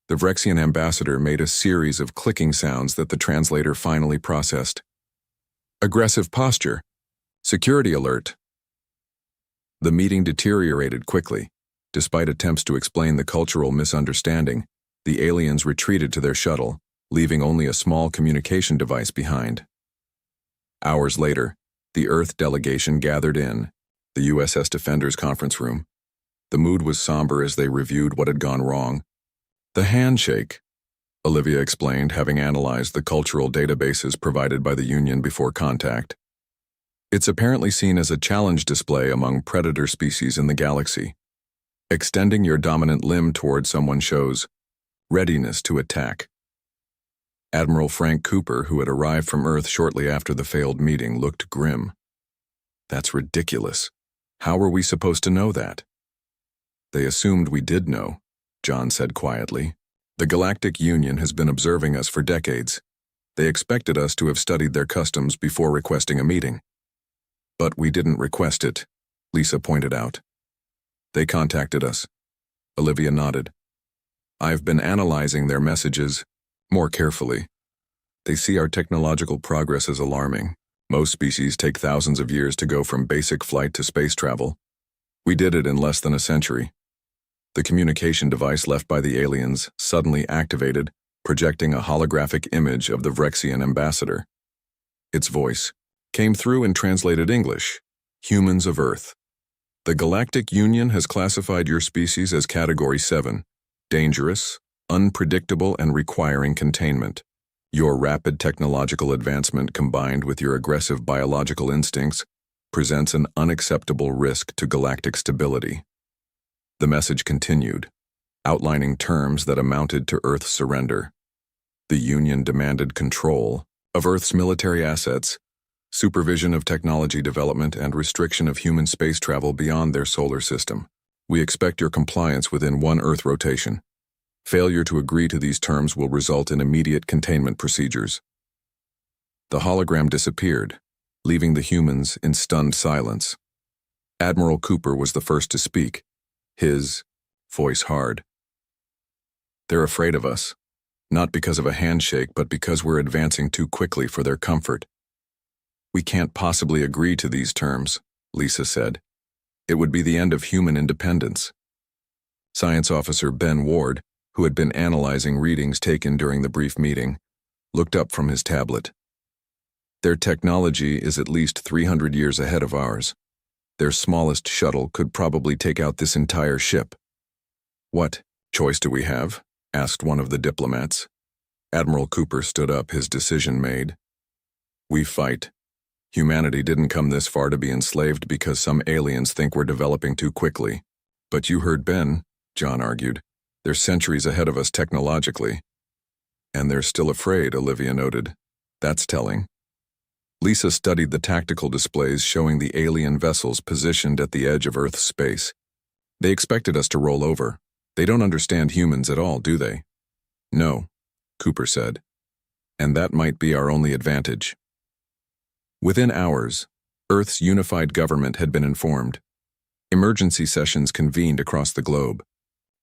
The Vrexian ambassador made a series of clicking sounds that the translator finally processed. "Aggressive posture. Security alert." The meeting deteriorated quickly. Despite attempts to explain the cultural misunderstanding, the aliens retreated to their shuttle, leaving only a small communication device behind. Hours later, the Earth delegation gathered in the USS Defender's conference room. The mood was somber as they reviewed what had gone wrong. "The handshake," Olivia explained, having analyzed the cultural databases provided by the Union before contact. "It's apparently seen as a challenge display among predator species in the galaxy. Extending your dominant limb toward someone shows readiness to attack." Admiral Frank Cooper, who had arrived from Earth shortly after the failed meeting, looked grim. "That's ridiculous. How were we supposed to know that?" "They assumed we did know," John said quietly. "The Galactic Union has been observing us for decades. They expected us to have studied their customs before requesting a meeting." "But we didn't request it," Lisa pointed out. "They contacted us." Olivia nodded. "I've been analyzing their messages more carefully. They see our technological progress as alarming. Most species take thousands of years to go from basic flight to space travel. We did it in less than a century." The communication device left by the aliens suddenly activated, projecting a holographic image of the Vrexian ambassador. Its voice came through in translated English. "Humans of Earth. The Galactic Union has classified your species as Category 7, dangerous, unpredictable, and requiring containment. Your rapid technological advancement combined with your aggressive biological instincts presents an unacceptable risk to galactic stability." The message continued, outlining terms that amounted to Earth's surrender. The Union demanded control of Earth's military assets, supervision of technology development, and restriction of human space travel beyond their solar system. We expect your compliance within one Earth rotation. Failure to agree to these terms will result in immediate containment procedures. The hologram disappeared, leaving the humans in stunned silence. Admiral Cooper was the first to speak, his voice hard. "They're afraid of us, not because of a handshake, but because we're advancing too quickly for their comfort. We can't possibly agree to these terms," Lisa said. "It would be the end of human independence." Science Officer Ben Ward, who had been analyzing readings taken during the brief meeting, looked up from his tablet. "Their technology is at least 300 years ahead of ours. Their smallest shuttle could probably take out this entire ship." "What choice do we have?" asked one of the diplomats. Admiral Cooper stood up, his decision made. "We fight. Humanity didn't come this far to be enslaved because some aliens think we're developing too quickly." "But you heard Ben," John argued. "They're centuries ahead of us technologically." "And they're still afraid," Olivia noted. "That's telling." Lisa studied the tactical displays showing the alien vessels positioned at the edge of Earth's space. "They expected us to roll over. They don't understand humans at all, do they?" "No," Cooper said. "And that might be our only advantage." Within hours, Earth's unified government had been informed. Emergency sessions convened across the globe.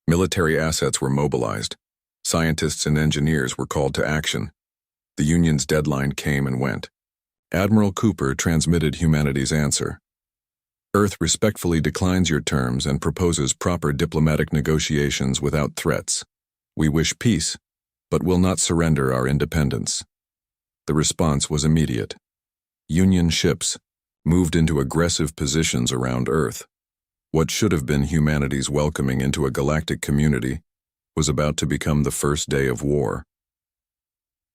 Military assets were mobilized. Scientists and engineers were called to action. The Union's deadline came and went. Admiral Cooper transmitted humanity's answer. "Earth respectfully declines your terms and proposes proper diplomatic negotiations without threats. We wish peace, but will not surrender our independence." The response was immediate. Union ships moved into aggressive positions around Earth. What should have been humanity's welcoming into a galactic community was about to become the first day of war.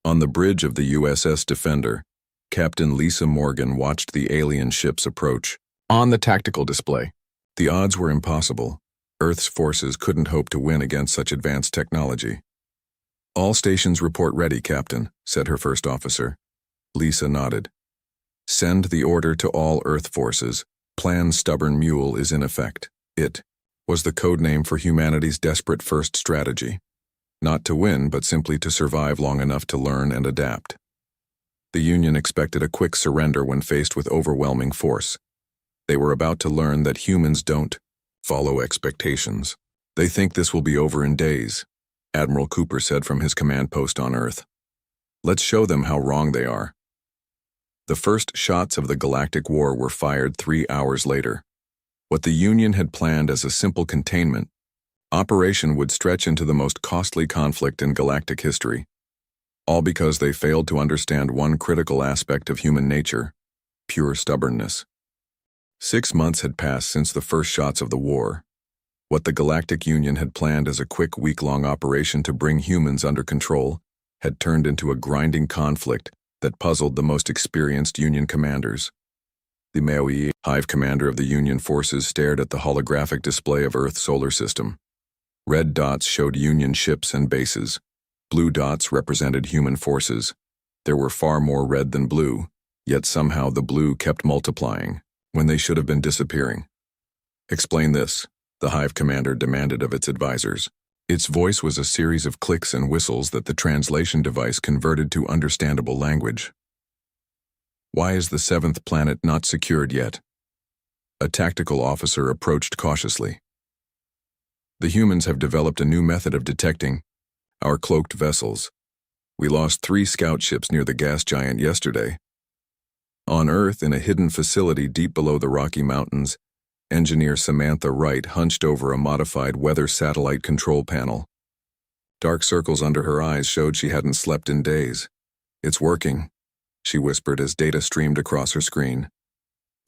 On the bridge of the USS Defender, Captain Lisa Morgan watched the alien ships approach. On the tactical display, the odds were impossible. Earth's forces couldn't hope to win against such advanced technology. All stations report ready, Captain, said her first officer. Lisa nodded. Send the order to all Earth forces. Plan Stubborn Mule is in effect. It was the code name for humanity's desperate first strategy. Not to win, but simply to survive long enough to learn and adapt. The Union expected a quick surrender when faced with overwhelming force. They were about to learn that humans don't follow expectations. They think this will be over in days, Admiral Cooper said from his command post on Earth. Let's show them how wrong they are. The first shots of the Galactic War were fired 3 hours later. What the Union had planned as a simple containment operation would stretch into the most costly conflict in galactic history. All because they failed to understand one critical aspect of human nature: pure stubbornness. 6 months had passed since the first shots of the war. What the Galactic Union had planned as a quick week-long operation to bring humans under control had turned into a grinding conflict that puzzled the most experienced Union commanders. The HYF commander of the Union forces stared at the holographic display of Earth's solar system. Red dots showed Union ships and bases. Blue dots represented human forces. There were far more red than blue, yet somehow the blue kept multiplying when they should have been disappearing. Explain this, the HYF commander demanded of its advisors. Its voice was a series of clicks and whistles that the translation device converted to understandable language. Why is the 7th planet not secured yet? A tactical officer approached cautiously. The humans have developed a new method of detecting our cloaked vessels. We lost 3 scout ships near the gas giant yesterday. On Earth, in a hidden facility deep below the Rocky Mountains, engineer Samantha Wright hunched over a modified weather satellite control panel. Dark circles under her eyes showed she hadn't slept in days. It's working, she whispered as data streamed across her screen.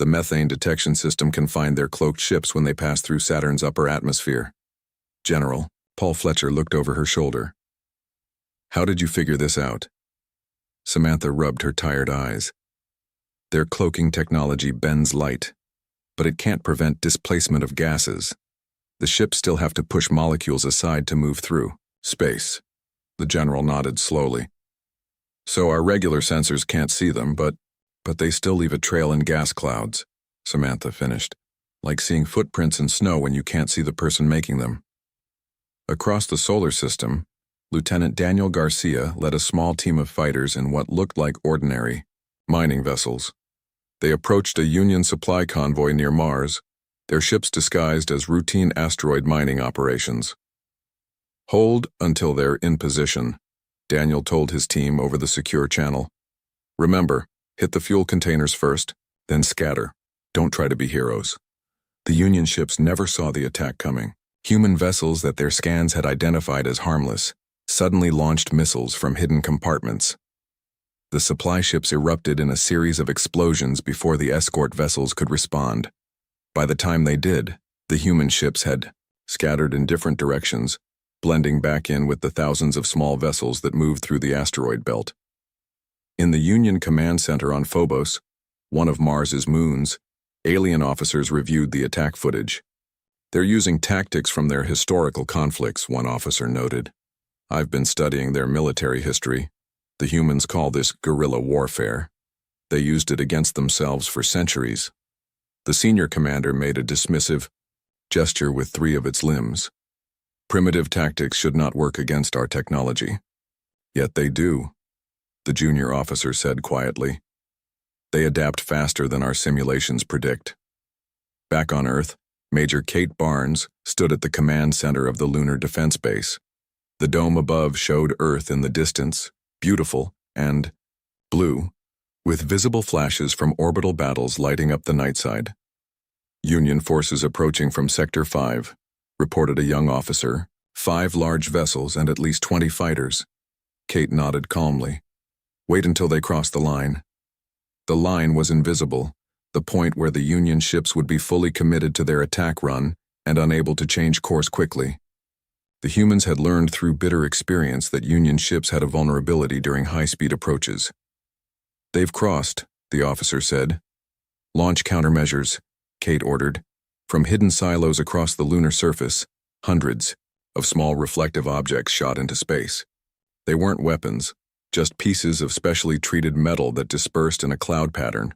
The methane detection system can find their cloaked ships when they pass through Saturn's upper atmosphere. General, Paul Fletcher looked over her shoulder. How did you figure this out? Samantha rubbed her tired eyes. Their cloaking technology bends light, but it can't prevent displacement of gases. The ships still have to push molecules aside to move through space. The general nodded slowly. So our regular sensors can't see them, but they still leave a trail in gas clouds, Samantha finished, like seeing footprints in snow when you can't see the person making them. Across the solar system, Lieutenant Daniel Garcia led a small team of fighters in what looked like ordinary mining vessels. They approached a Union supply convoy near Mars, their ships disguised as routine asteroid mining operations. Hold until they're in position, Daniel told his team over the secure channel. Remember, hit the fuel containers first, then scatter. Don't try to be heroes. The Union ships never saw the attack coming. Human vessels that their scans had identified as harmless suddenly launched missiles from hidden compartments. The supply ships erupted in a series of explosions before the escort vessels could respond. By the time they did, the human ships had scattered in different directions, blending back in with the thousands of small vessels that moved through the asteroid belt. In the Union command center on Phobos, one of Mars's moons, alien officers reviewed the attack footage. They're using tactics from their historical conflicts, one officer noted. I've been studying their military history. The humans call this guerrilla warfare. They used it against themselves for centuries. The senior commander made a dismissive gesture with 3 of its limbs. Primitive tactics should not work against our technology. Yet they do, the junior officer said quietly. They adapt faster than our simulations predict. Back on Earth, Major Kate Barnes stood at the command center of the Lunar Defense Base. The dome above showed Earth in the distance, beautiful and blue, with visible flashes from orbital battles lighting up the night side. Union forces approaching from Sector 5, reported a young officer, 5 large vessels and at least 20 fighters. Kate nodded calmly. Wait until they cross the line. The line was invisible, the point where the Union ships would be fully committed to their attack run and unable to change course quickly. The humans had learned through bitter experience that Union ships had a vulnerability during high-speed approaches. They've crossed, the officer said. Launch countermeasures, Kate ordered. From hidden silos across the lunar surface, hundreds of small reflective objects shot into space. They weren't weapons, just pieces of specially treated metal that dispersed in a cloud pattern.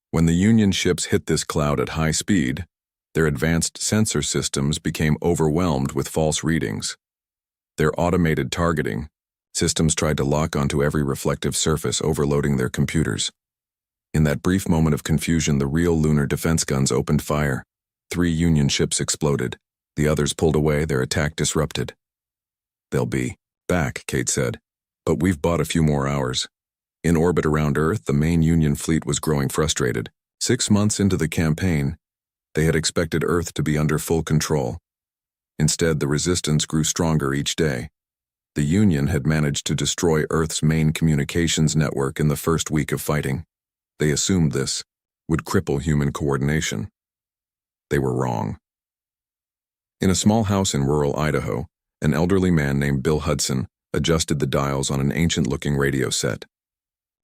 When the Union ships hit this cloud at high speed, their advanced sensor systems became overwhelmed with false readings. Their automated targeting systems tried to lock onto every reflective surface, overloading their computers. In that brief moment of confusion, the real lunar defense guns opened fire. 3 Union ships exploded. The others pulled away, their attack disrupted. "They'll be back," Kate said, "but we've bought a few more hours." In orbit around Earth, the main Union fleet was growing frustrated. 6 months into the campaign, they had expected Earth to be under full control. Instead, the resistance grew stronger each day. The Union had managed to destroy Earth's main communications network in the first week of fighting. They assumed this would cripple human coordination. They were wrong. In a small house in rural Idaho, an elderly man named Bill Hudson adjusted the dials on an ancient-looking radio set.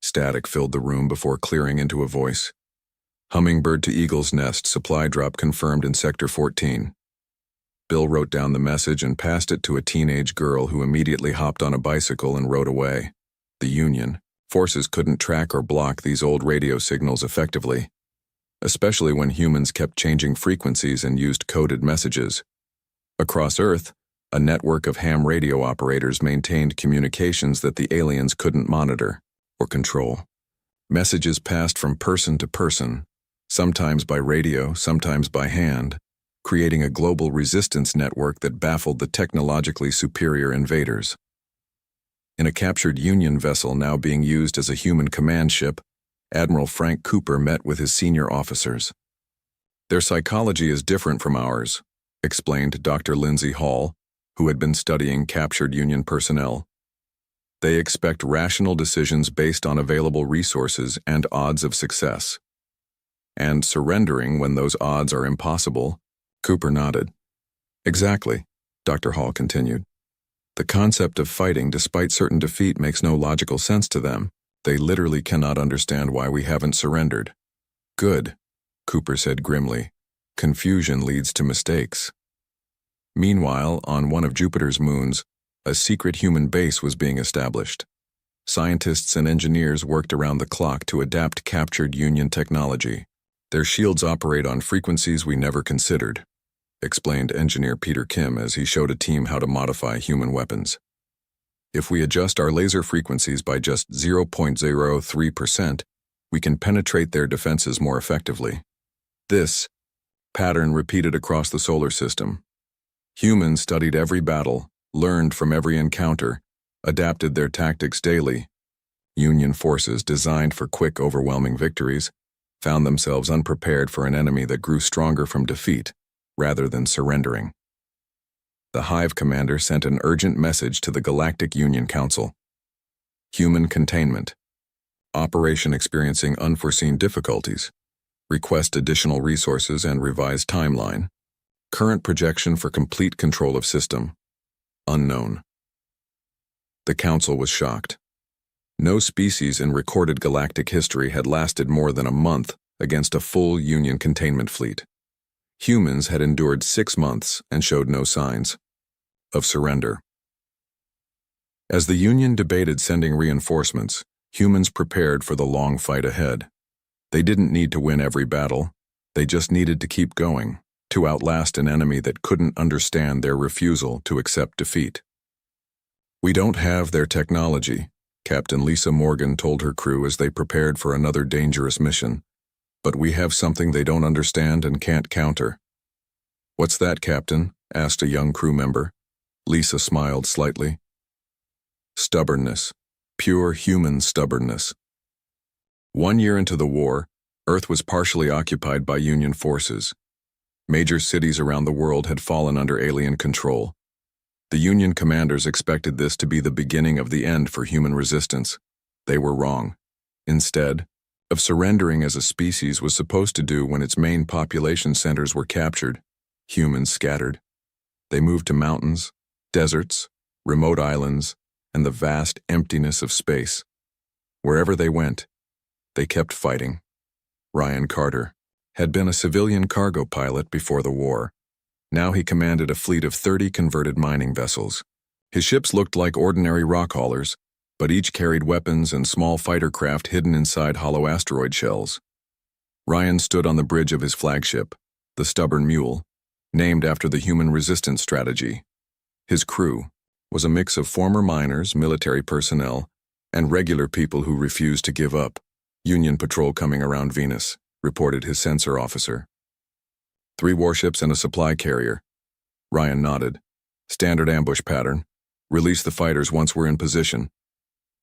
Static filled the room before clearing into a voice. "Hummingbird to Eagle's Nest, supply drop confirmed in Sector 14. Bill wrote down the message and passed it to a teenage girl who immediately hopped on a bicycle and rode away. The Union forces couldn't track or block these old radio signals effectively, especially when humans kept changing frequencies and used coded messages. Across Earth, a network of ham radio operators maintained communications that the aliens couldn't monitor or control. Messages passed from person to person, sometimes by radio, sometimes by hand, creating a global resistance network that baffled the technologically superior invaders. In a captured Union vessel now being used as a human command ship, Admiral Frank Cooper met with his senior officers. "Their psychology is different from ours," explained Dr. Lindsay Hall, who had been studying captured Union personnel. "They expect rational decisions based on available resources and odds of success. And surrendering when those odds are impossible." Cooper nodded. "Exactly," Dr. Hall continued. "The concept of fighting despite certain defeat makes no logical sense to them. They literally cannot understand why we haven't surrendered." "Good," Cooper said grimly. "Confusion leads to mistakes." Meanwhile, on one of Jupiter's moons, a secret human base was being established. Scientists and engineers worked around the clock to adapt captured Union technology. "Their shields operate on frequencies we never considered," explained engineer Peter Kim as he showed a team how to modify human weapons. "If we adjust our laser frequencies by just 0.03%, we can penetrate their defenses more effectively." This pattern repeated across the solar system. Humans studied every battle, learned from every encounter, adapted their tactics daily. Union forces, designed for quick, overwhelming victories, found themselves unprepared for an enemy that grew stronger from defeat rather than surrendering. The Hive commander sent an urgent message to the Galactic Union Council. "Human containment. Operation experiencing unforeseen difficulties. Request additional resources and revised timeline. Current projection for complete control of system. Unknown." The council was shocked. No species in recorded galactic history had lasted more than a month against a full Union containment fleet. Humans had endured 6 months and showed no signs of surrender. As the Union debated sending reinforcements, humans prepared for the long fight ahead. They didn't need to win every battle. They just needed to keep going, to outlast an enemy that couldn't understand their refusal to accept defeat. "We don't have their technology," Captain Lisa Morgan told her crew as they prepared for another dangerous mission. "But we have something they don't understand and can't counter." "What's that, Captain?" asked a young crew member. Lisa smiled slightly. "Stubbornness. Pure human stubbornness." 1 year into the war, Earth was partially occupied by Union forces. Major cities around the world had fallen under alien control. The Union commanders expected this to be the beginning of the end for human resistance. They were wrong. Instead of surrendering as a species was supposed to do when its main population centers were captured, humans scattered. They moved to mountains, deserts, remote islands, and the vast emptiness of space. Wherever they went, they kept fighting. Ryan Carter had been a civilian cargo pilot before the war. Now he commanded a fleet of 30 converted mining vessels. His ships looked like ordinary rock haulers, but each carried weapons and small fighter craft hidden inside hollow asteroid shells. Ryan stood on the bridge of his flagship, the Stubborn Mule, named after the human resistance strategy. His crew was a mix of former miners, military personnel, and regular people who refused to give up. Union patrol coming around Venus, reported his sensor officer. 3 warships and a supply carrier. Ryan nodded. Standard ambush pattern. Release the fighters once we're in position.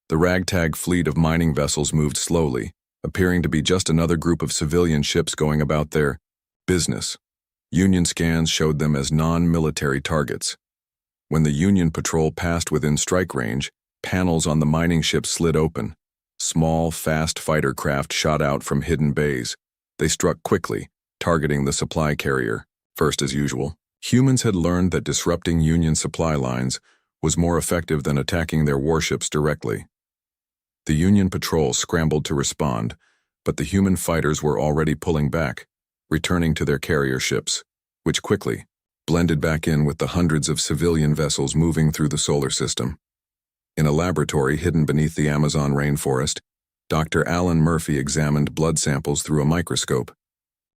The ragtag fleet of mining vessels moved slowly, appearing to be just another group of civilian ships going about their business. Union scans showed them as non-military targets. When the Union patrol passed within strike range, panels on the mining ships slid open. Small, fast fighter craft shot out from hidden bays. They struck quickly, targeting the supply carrier. First as usual, humans had learned that disrupting Union supply lines was more effective than attacking their warships directly. The Union patrol scrambled to respond, but the human fighters were already pulling back, returning to their carrier ships, which quickly blended back in with the hundreds of civilian vessels moving through the solar system. In a laboratory hidden beneath the Amazon rainforest, Dr. Alan Murphy examined blood samples through a microscope.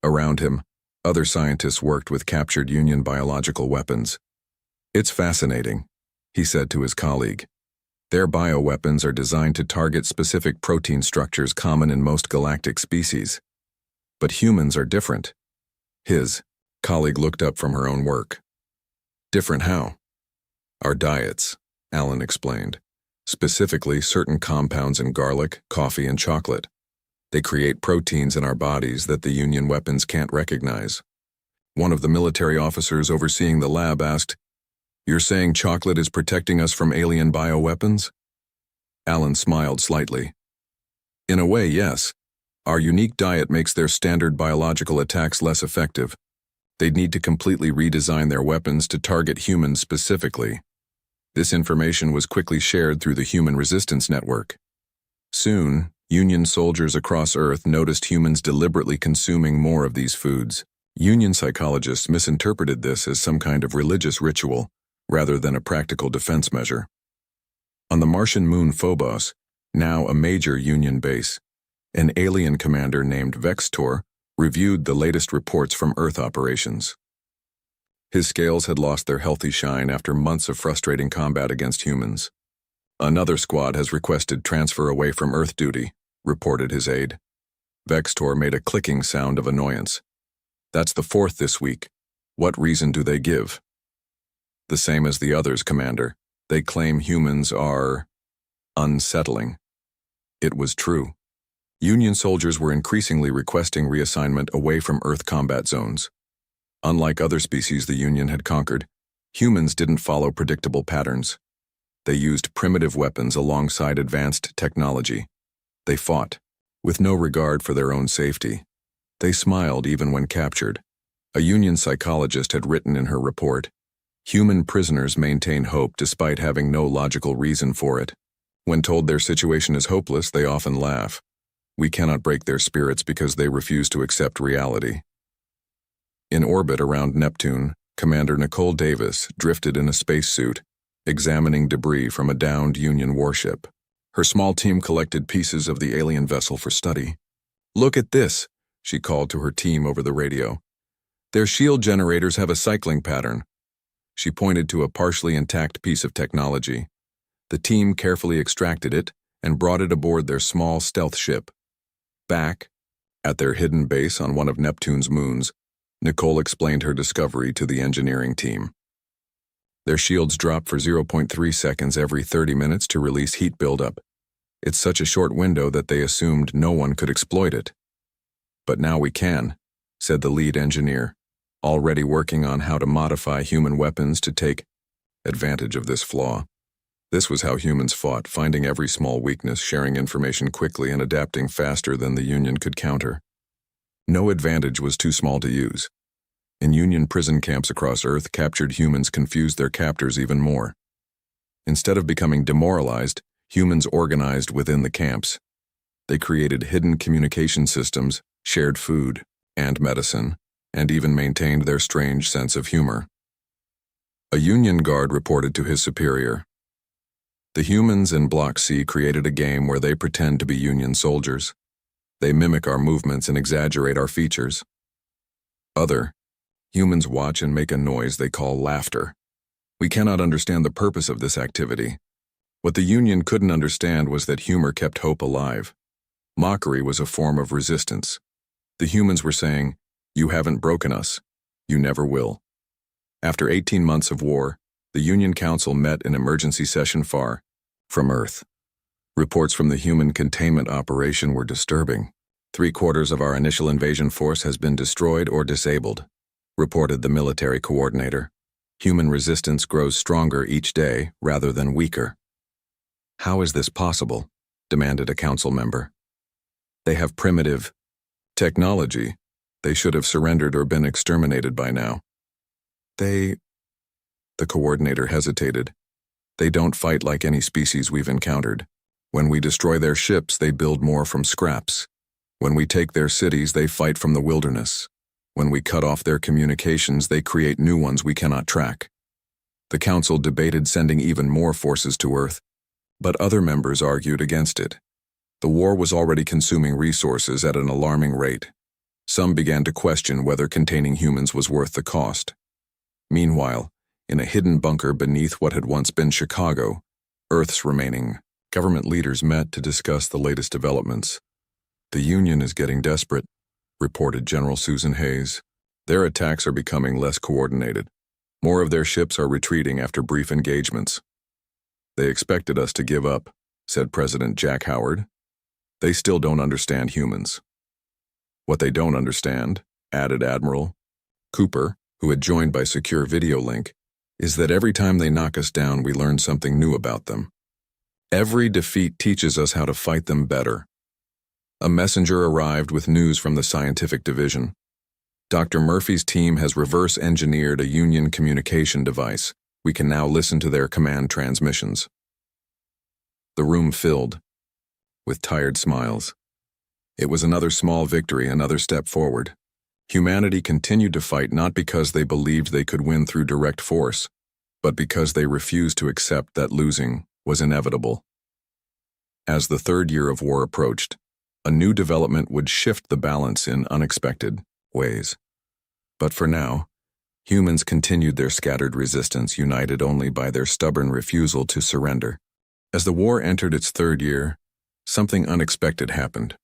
Around him, other scientists worked with captured Union biological weapons. "It's fascinating," he said to his colleague. "Their bioweapons are designed to target specific protein structures common in most galactic species. But humans are different." His colleague looked up from her own work. "Different how?" "Our diets," Alan explained. "Specifically certain compounds in garlic, coffee, and chocolate. They create proteins in our bodies that the Union weapons can't recognize." One of the military officers overseeing the lab asked, "You're saying chocolate is protecting us from alien bioweapons?" Alan smiled slightly. "In a way, yes. Our unique diet makes their standard biological attacks less effective. They'd need to completely redesign their weapons to target humans specifically." This information was quickly shared through the Human Resistance Network. Soon, Union soldiers across Earth noticed humans deliberately consuming more of these foods. Union psychologists misinterpreted this as some kind of religious ritual, rather than a practical defense measure. On the Martian moon Phobos, now a major Union base, an alien commander named Vextor reviewed the latest reports from Earth operations. His scales had lost their healthy shine after months of frustrating combat against humans. "Another squad has requested transfer away from Earth duty," reported his aide. Vextor made a clicking sound of annoyance. "That's the 4th this week. What reason do they give?" "The same as the others, Commander. They claim humans are unsettling." It was true. Union soldiers were increasingly requesting reassignment away from Earth combat zones. Unlike other species the Union had conquered, humans didn't follow predictable patterns. They used primitive weapons alongside advanced technology. They fought, with no regard for their own safety. They smiled even when captured. A Union psychologist had written in her report, "Human prisoners maintain hope despite having no logical reason for it. When told their situation is hopeless, they often laugh. We cannot break their spirits because they refuse to accept reality." In orbit around Neptune, Commander Nicole Davis drifted in a spacesuit, examining debris from a downed Union warship. Her small team collected pieces of the alien vessel for study. "Look at this," she called to her team over the radio. "Their shield generators have a cycling pattern." She pointed to a partially intact piece of technology. The team carefully extracted it and brought it aboard their small stealth ship. Back, at their hidden base on one of Neptune's moons, Nicole explained her discovery to the engineering team. Their shields drop for 0.3 seconds every 30 minutes to release heat buildup. It's such a short window that they assumed no one could exploit it. "But now we can," said the lead engineer, already working on how to modify human weapons to take advantage of this flaw. This was how humans fought, finding every small weakness, sharing information quickly, and adapting faster than the Union could counter. No advantage was too small to use. In Union prison camps across Earth, captured humans confused their captors even more. Instead of becoming demoralized, humans organized within the camps. They created hidden communication systems, shared food and medicine, and even maintained their strange sense of humor. A Union guard reported to his superior. The humans in Block C created a game where they pretend to be Union soldiers. They mimic our movements and exaggerate our features. Humans watch and make a noise they call laughter. We cannot understand the purpose of this activity. What the Union couldn't understand was that humor kept hope alive. Mockery was a form of resistance. The humans were saying, "You haven't broken us. You never will." After 18 months of war, the Union Council met in emergency session far from Earth. Reports from the human containment operation were disturbing. 3/4 of our initial invasion force has been destroyed or disabled, reported the military coordinator. Human resistance grows stronger each day rather than weaker. How is this possible? Demanded a council member. They have primitive technology. They should have surrendered or been exterminated by now. The coordinator hesitated. They don't fight like any species we've encountered. When we destroy their ships, they build more from scraps. When we take their cities, they fight from the wilderness. When we cut off their communications, they create new ones we cannot track. The council debated sending even more forces to Earth, but other members argued against it. The war was already consuming resources at an alarming rate. Some began to question whether containing humans was worth the cost. Meanwhile, in a hidden bunker beneath what had once been Chicago, Earth's remaining government leaders met to discuss the latest developments. The Union is getting desperate, reported General Susan Hayes. Their attacks are becoming less coordinated. More of their ships are retreating after brief engagements. They expected us to give up, said President Jack Howard. They still don't understand humans. What they don't understand, added Admiral Cooper, who had joined by secure video link, is that every time they knock us down, we learn something new about them. Every defeat teaches us how to fight them better. A messenger arrived with news from the scientific division. Dr. Murphy's team has reverse-engineered a Union communication device. We can now listen to their command transmissions. The room filled with tired smiles. It was another small victory, another step forward. Humanity continued to fight not because they believed they could win through direct force, but because they refused to accept that losing was inevitable. As the third year of war approached, a new development would shift the balance in unexpected ways. But for now, humans continued their scattered resistance, united only by their stubborn refusal to surrender. As the war entered its third year, something unexpected happened.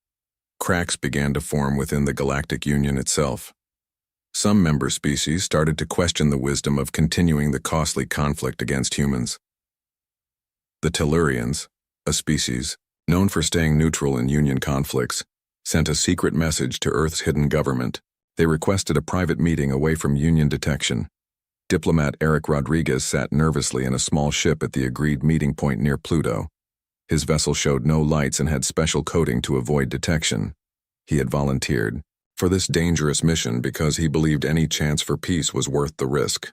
Cracks began to form within the Galactic Union itself. Some member species started to question the wisdom of continuing the costly conflict against humans. The Tellurians, a species known for staying neutral in Union conflicts, sent a secret message to Earth's hidden government. They requested a private meeting away from Union detection. Diplomat Eric Rodriguez sat nervously in a small ship at the agreed meeting point near Pluto. His vessel showed no lights and had special coating to avoid detection. He had volunteered for this dangerous mission because he believed any chance for peace was worth the risk.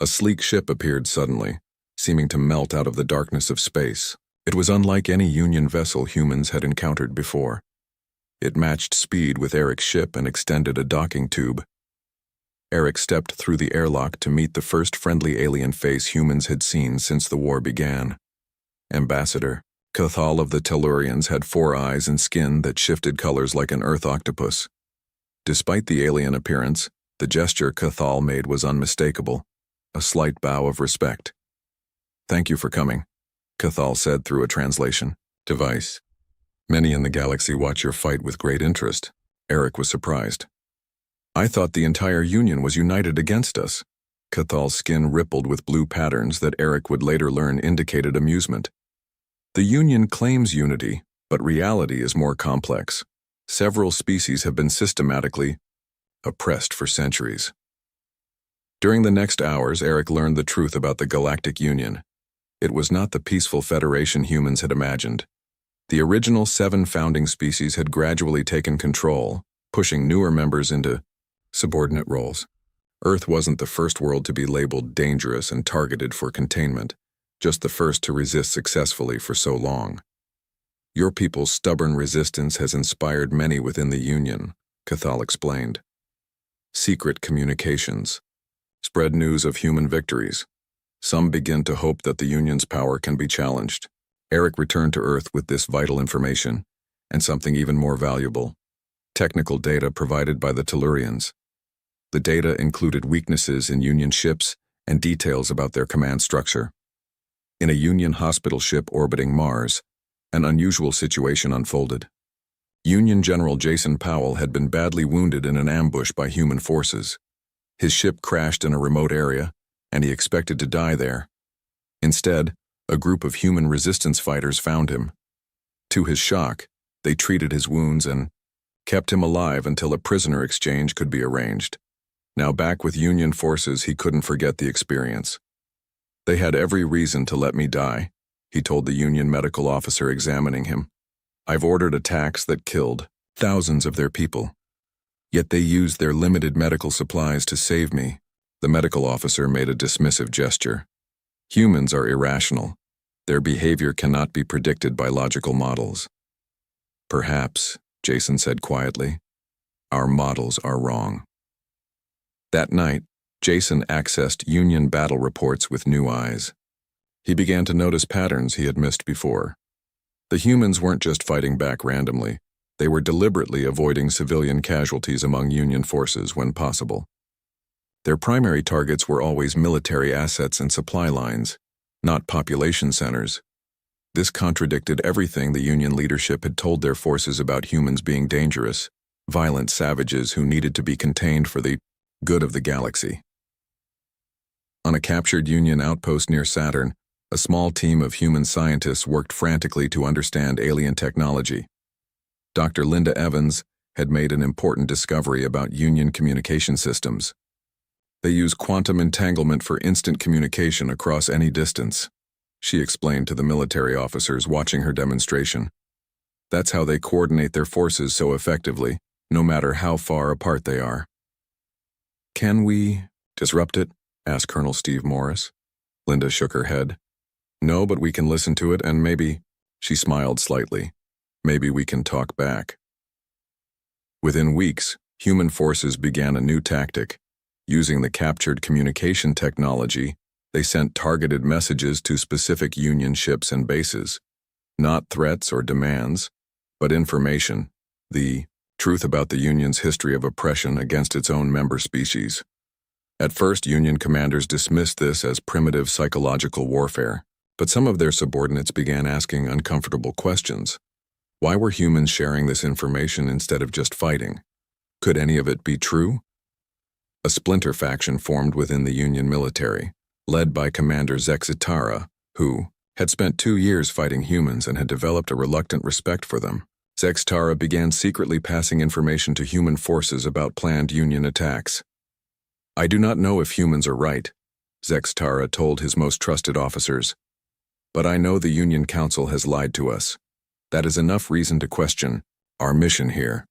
A sleek ship appeared suddenly, seeming to melt out of the darkness of space. It was unlike any Union vessel humans had encountered before. It matched speed with Eric's ship and extended a docking tube. Eric stepped through the airlock to meet the first friendly alien face humans had seen since the war began. Ambassador Cathal of the Tellurians had 4 eyes and skin that shifted colors like an earth octopus. Despite the alien appearance, the gesture Cathal made was unmistakable, a slight bow of respect. "Thank you for coming," Cathal said through a translation device. "Many in the galaxy watch your fight with great interest." Eric was surprised. "I thought the entire Union was united against us." Cathal's skin rippled with blue patterns that Eric would later learn indicated amusement. "The Union claims unity, but reality is more complex. Several species have been systematically oppressed for centuries." During the next hours, Eric learned the truth about the Galactic Union. It was not the peaceful federation humans had imagined. The original 7 founding species had gradually taken control, pushing newer members into subordinate roles. Earth wasn't the first world to be labeled dangerous and targeted for containment, just the first to resist successfully for so long. "Your people's stubborn resistance has inspired many within the Union," Cathal explained. "Secret communications spread news of human victories. Some begin to hope that the Union's power can be challenged. Eric returned to Earth with this vital information, and something even more valuable: technical data provided by the Tellurians. The data included weaknesses in Union ships and details about their command structure. In a Union hospital ship orbiting Mars, an unusual situation unfolded. Union General Jason Powell had been badly wounded in an ambush by human forces. His ship crashed in a remote area, and he expected to die there. Instead, a group of human resistance fighters found him. To his shock, they treated his wounds and kept him alive until a prisoner exchange could be arranged. Now back with Union forces, he couldn't forget the experience. "They had every reason to let me die," he told the Union medical officer examining him. "I've ordered attacks that killed thousands of their people. Yet they used their limited medical supplies to save me." The medical officer made a dismissive gesture. "Humans are irrational. Their behavior cannot be predicted by logical models." "Perhaps," Jason said quietly, "our models are wrong." That night, Jason accessed Union battle reports with new eyes. He began to notice patterns he had missed before. The humans weren't just fighting back randomly. They were deliberately avoiding civilian casualties among Union forces when possible. Their primary targets were always military assets and supply lines, not population centers. This contradicted everything the Union leadership had told their forces about humans being dangerous, violent savages who needed to be contained for the good of the galaxy. On a captured Union outpost near Saturn, a small team of human scientists worked frantically to understand alien technology. Dr. Linda Evans had made an important discovery about Union communication systems. They use quantum entanglement for instant communication across any distance, she explained to the military officers watching her demonstration. That's how they coordinate their forces so effectively, no matter how far apart they are. "Can we disrupt it?" asked Colonel Steve Morris. Linda shook her head. "No, but we can listen to it and maybe," she smiled slightly, "maybe we can talk back." Within weeks, human forces began a new tactic. Using the captured communication technology, they sent targeted messages to specific Union ships and bases. Not threats or demands, but information, the truth about the Union's history of oppression against its own member species. At first, Union commanders dismissed this as primitive psychological warfare, but some of their subordinates began asking uncomfortable questions. Why were humans sharing this information instead of just fighting? Could any of it be true? A splinter faction formed within the Union military, led by Commander Zexitara, who had spent 2 years fighting humans and had developed a reluctant respect for them. Zexitara began secretly passing information to human forces about planned Union attacks. "I do not know if humans are right," Zexitara told his most trusted officers, "but I know the Union Council has lied to us. That is enough reason to question our mission here."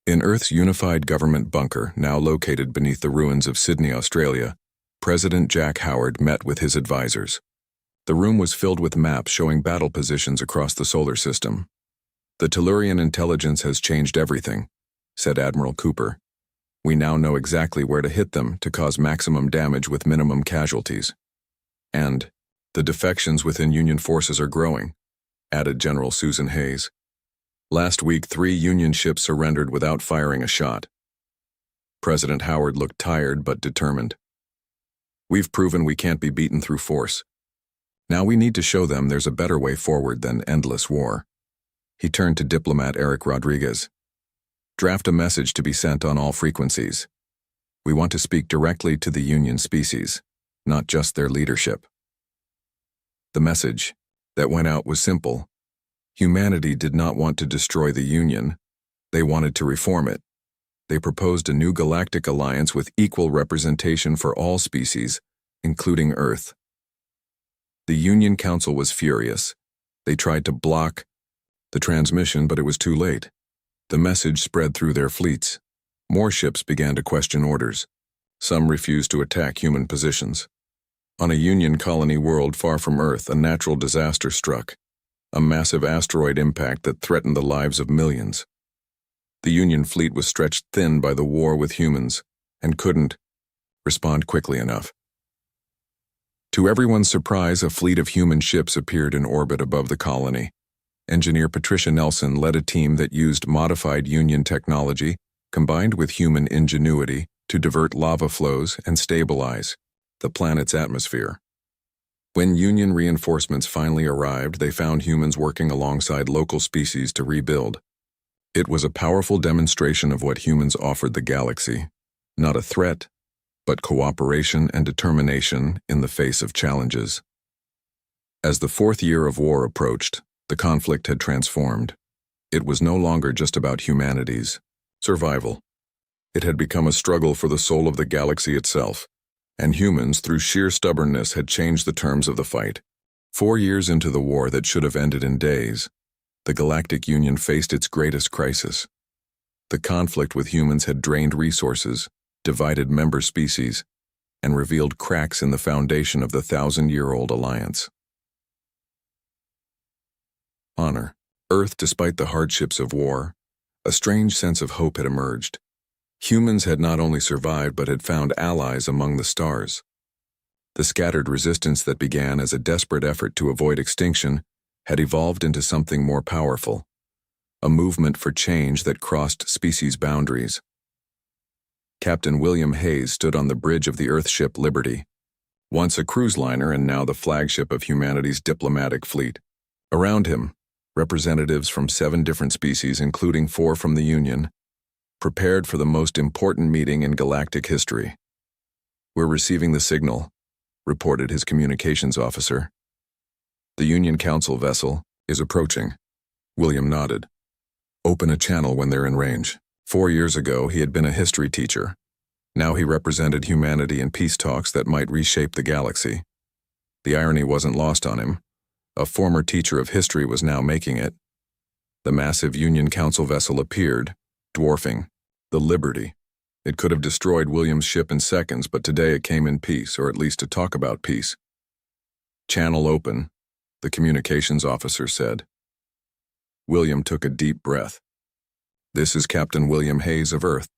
In Earth's unified government bunker, now located beneath the ruins of Sydney, Australia, President Jack Howard met with his advisors. The room was filled with maps showing battle positions across the solar system. "The Tellurian intelligence has changed everything," said Admiral Cooper. "We now know exactly where to hit them to cause maximum damage with minimum casualties. And the defections within Union forces are growing," added General Susan Hayes. "Last week, 3 Union ships surrendered without firing a shot." President Howard looked tired but determined. "We've proven we can't be beaten through force. Now we need to show them there's a better way forward than endless war." He turned to diplomat Eric Rodriguez. "Draft a message to be sent on all frequencies. We want to speak directly to the Union species, not just their leadership." The message that went out was simple. Humanity did not want to destroy the Union. They wanted to reform it. They proposed a new galactic alliance with equal representation for all species, including Earth. The Union Council was furious. They tried to block the transmission, but it was too late. The message spread through their fleets. More ships began to question orders. Some refused to attack human positions. On a Union colony world far from Earth, a natural disaster struck. A massive asteroid impact that threatened the lives of millions. The Union fleet was stretched thin by the war with humans and couldn't respond quickly enough. To everyone's surprise, a fleet of human ships appeared in orbit above the colony. Engineer Patricia Nelson led a team that used modified Union technology, combined with human ingenuity, to divert lava flows and stabilize the planet's atmosphere. When Union reinforcements finally arrived, they found humans working alongside local species to rebuild. It was a powerful demonstration of what humans offered the galaxy. Not a threat, but cooperation and determination in the face of challenges. As the fourth year of war approached, the conflict had transformed. It was no longer just about humanity's survival. It had become a struggle for the soul of the galaxy itself, and humans, through sheer stubbornness, had changed the terms of the fight. 4 years into the war that should have ended in days, the Galactic Union faced its greatest crisis. The conflict with humans had drained resources, divided member species, and revealed cracks in the foundation of the 1,000-year-old alliance. Honor. Earth, despite the hardships of war, a strange sense of hope had emerged. Humans had not only survived but had found allies among the stars. The scattered resistance that began as a desperate effort to avoid extinction had evolved into something more powerful, a movement for change that crossed species boundaries. Captain William Hayes stood on the bridge of the Earthship Liberty, once a cruise liner and now the flagship of humanity's diplomatic fleet. Around him, representatives from 7 different species, including 4 from the Union, prepared for the most important meeting in galactic history. "We're receiving the signal," reported his communications officer. "The Union Council vessel is approaching." William nodded. "Open a channel when they're in range." 4 years ago, he had been a history teacher. Now he represented humanity in peace talks that might reshape the galaxy. The irony wasn't lost on him. A former teacher of history was now making it. The massive Union Council vessel appeared, dwarfing the Liberty. It could have destroyed William's ship in seconds, but today it came in peace, or at least to talk about peace. "Channel open," the communications officer said. William took a deep breath. "This is Captain William Hayes of Earth.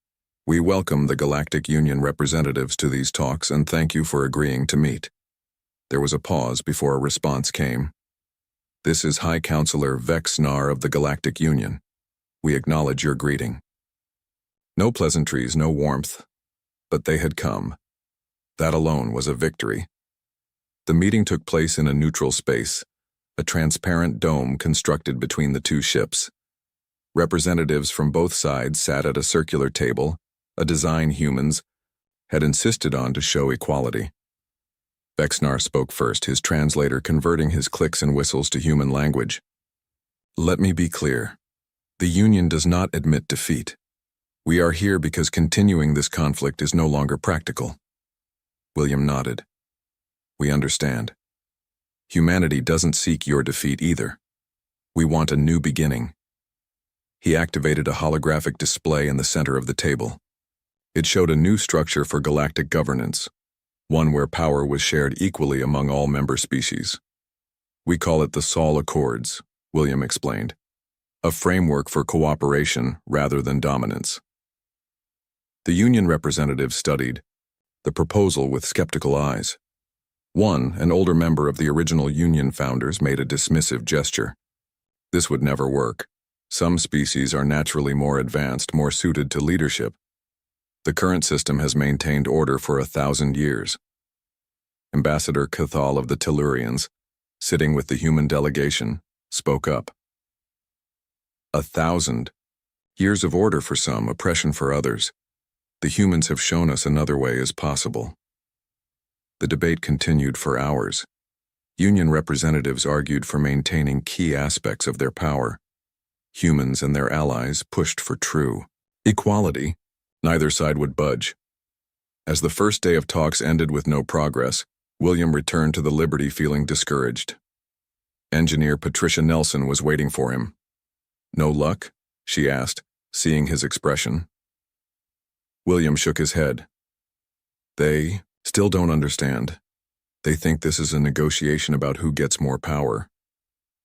We welcome the Galactic Union representatives to these talks and thank you for agreeing to meet." There was a pause before a response came. "This is High Counselor Vex Nar of the Galactic Union. We acknowledge your greeting." No pleasantries, no warmth, but they had come. That alone was a victory. The meeting took place in a neutral space, a transparent dome constructed between the 2 ships. Representatives from both sides sat at a circular table, a design humans had insisted on to show equality. Vexnar spoke first, his translator converting his clicks and whistles to human language. "Let me be clear. The Union does not admit defeat. We are here because continuing this conflict is no longer practical." William nodded. "We understand. Humanity doesn't seek your defeat either. We want a new beginning." He activated a holographic display in the center of the table. It showed a new structure for galactic governance, one where power was shared equally among all member species. "We call it the Sol Accords," William explained, "a framework for cooperation rather than dominance." The Union representatives studied the proposal with skeptical eyes. One, an older member of the original Union founders, made a dismissive gesture. "This would never work. Some species are naturally more advanced, more suited to leadership. The current system has maintained order for 1,000 years." Ambassador Cathal of the Tellurians, sitting with the human delegation, spoke up. 1,000 years of order for some, oppression for others. The humans have shown us another way is possible. The debate continued for hours. Union representatives argued for maintaining key aspects of their power. Humans and their allies pushed for true equality. Neither side would budge. As the first day of talks ended with no progress, William returned to the Liberty feeling discouraged. Engineer Patricia Nelson was waiting for him. "No luck?" she asked, seeing his expression. William shook his head. "They still don't understand. They think this is a negotiation about who gets more power."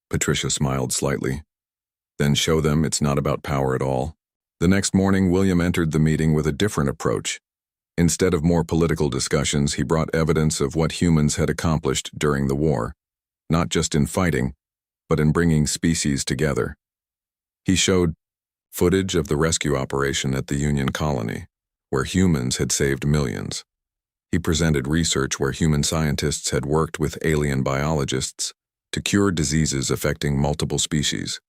Patricia smiled slightly. "Then show them it's not about power at all." The next morning, William entered the meeting with a different approach. Instead of more political discussions, he brought evidence of what humans had accomplished during the war, not just in fighting, but in bringing species together. He showed footage of the rescue operation at the Union colony, where humans had saved millions. He presented research where human scientists had worked with alien biologists to cure diseases affecting multiple species.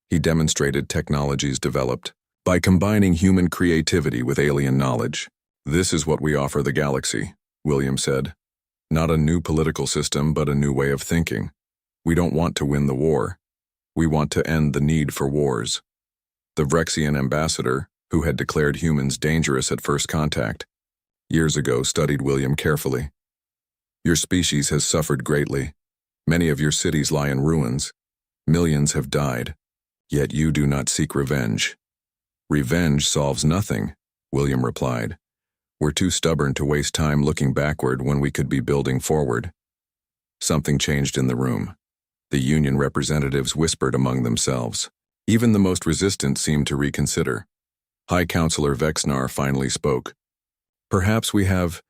He demonstrated technologies developed by combining human creativity with alien knowledge. "This is what we offer the galaxy," William said. "Not a new political system, but a new way of thinking. We don't want to win the war. We want to end the need for wars." The Vrexian ambassador, who had declared humans dangerous at first contact years ago, studied William carefully. "Your species has suffered greatly. Many of your cities lie in ruins. Millions have died. Yet you do not seek revenge." "Revenge solves nothing," William replied. "We're too stubborn to waste time looking backward when we could be building forward." Something changed in the room. The Union representatives whispered among themselves. Even the most resistant seemed to reconsider. High Counselor Vexnar finally spoke. "Perhaps we have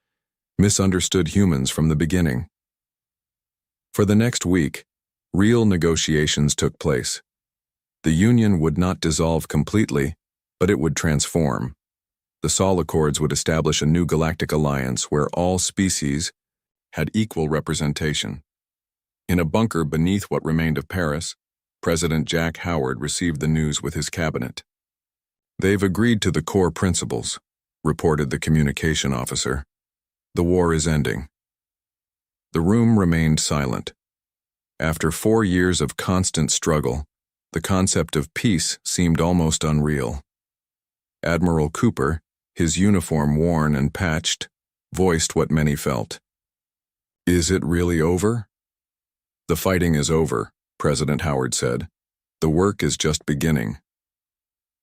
misunderstood humans from the beginning." For the next week, real negotiations took place. The Union would not dissolve completely, but it would transform. The Sol Accords would establish a new galactic alliance where all species had equal representation. In a bunker beneath what remained of Paris, President Jack Howard received the news with his cabinet. "They've agreed to the core principles," reported the communication officer. "The war is ending." The room remained silent. After 4 years of constant struggle, the concept of peace seemed almost unreal. Admiral Cooper, his uniform worn and patched, voiced what many felt. "Is it really over?" "The fighting is over," President Howard said. "The work is just beginning."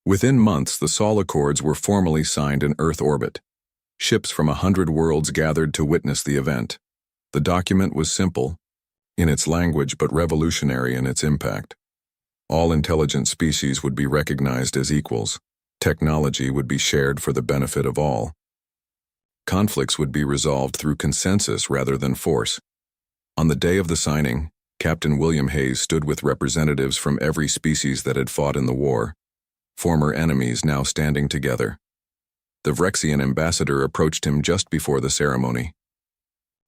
Within months, the Sol Accords were formally signed in Earth orbit. Ships from 100 worlds gathered to witness the event. The document was simple in its language but revolutionary in its impact. All intelligent species would be recognized as equals. Technology would be shared for the benefit of all. Conflicts would be resolved through consensus rather than force. On the day of the signing, Captain William Hayes stood with representatives from every species that had fought in the war, former enemies now standing together. The Vrexian ambassador approached him just before the ceremony.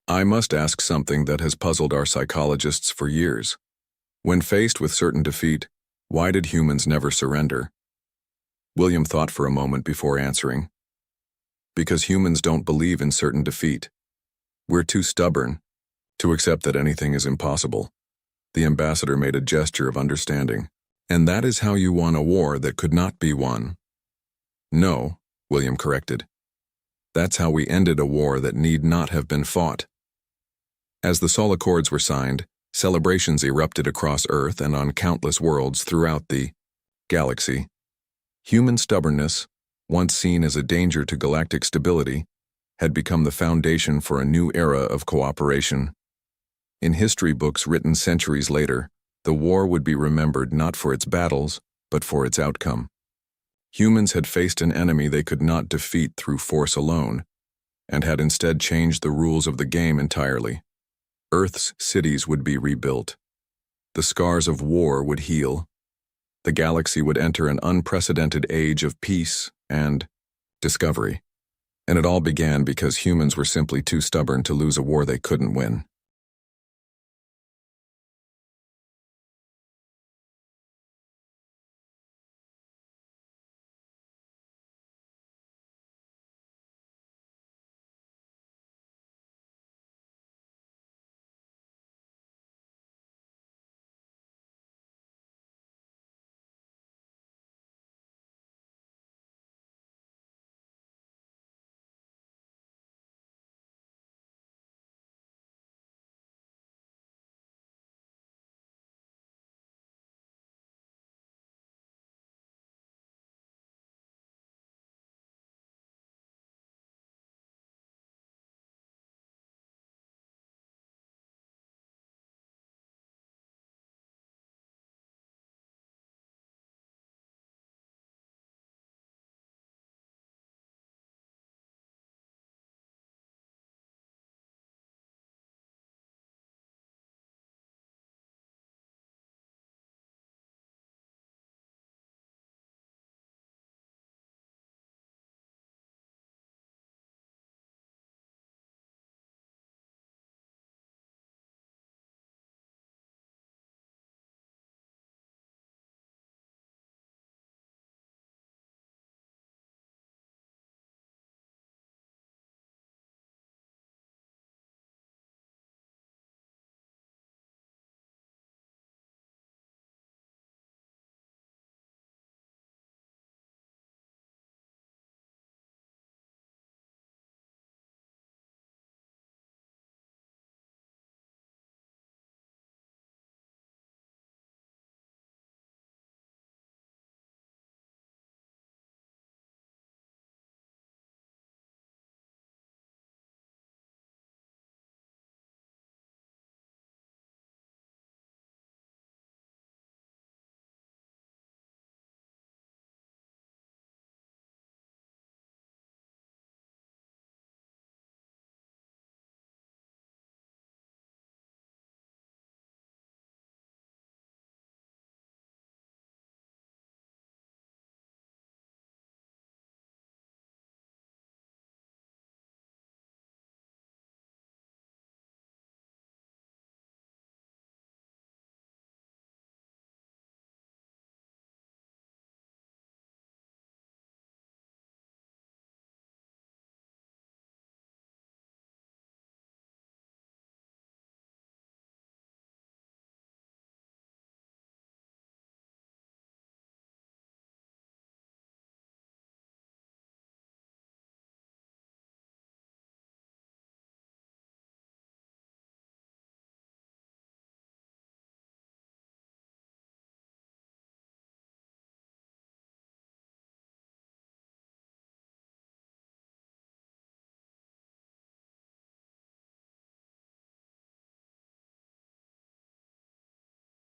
"I must ask something that has puzzled our psychologists for years. When faced with certain defeat, why did humans never surrender?" William thought for a moment before answering. "Because humans don't believe in certain defeat. We're too stubborn to accept that anything is impossible." The ambassador made a gesture of understanding. "And that is how you won a war that could not be won." "No," William corrected. "That's how we ended a war that need not have been fought." As the Sol Accords were signed, celebrations erupted across Earth and on countless worlds throughout the galaxy. Human stubbornness, once seen as a danger to galactic stability, had become the foundation for a new era of cooperation. In history books written centuries later, the war would be remembered not for its battles, but for its outcome. Humans had faced an enemy they could not defeat through force alone, and had instead changed the rules of the game entirely. Earth's cities would be rebuilt. The scars of war would heal. The galaxy would enter an unprecedented age of peace and discovery. And it all began because humans were simply too stubborn to lose a war they couldn't win.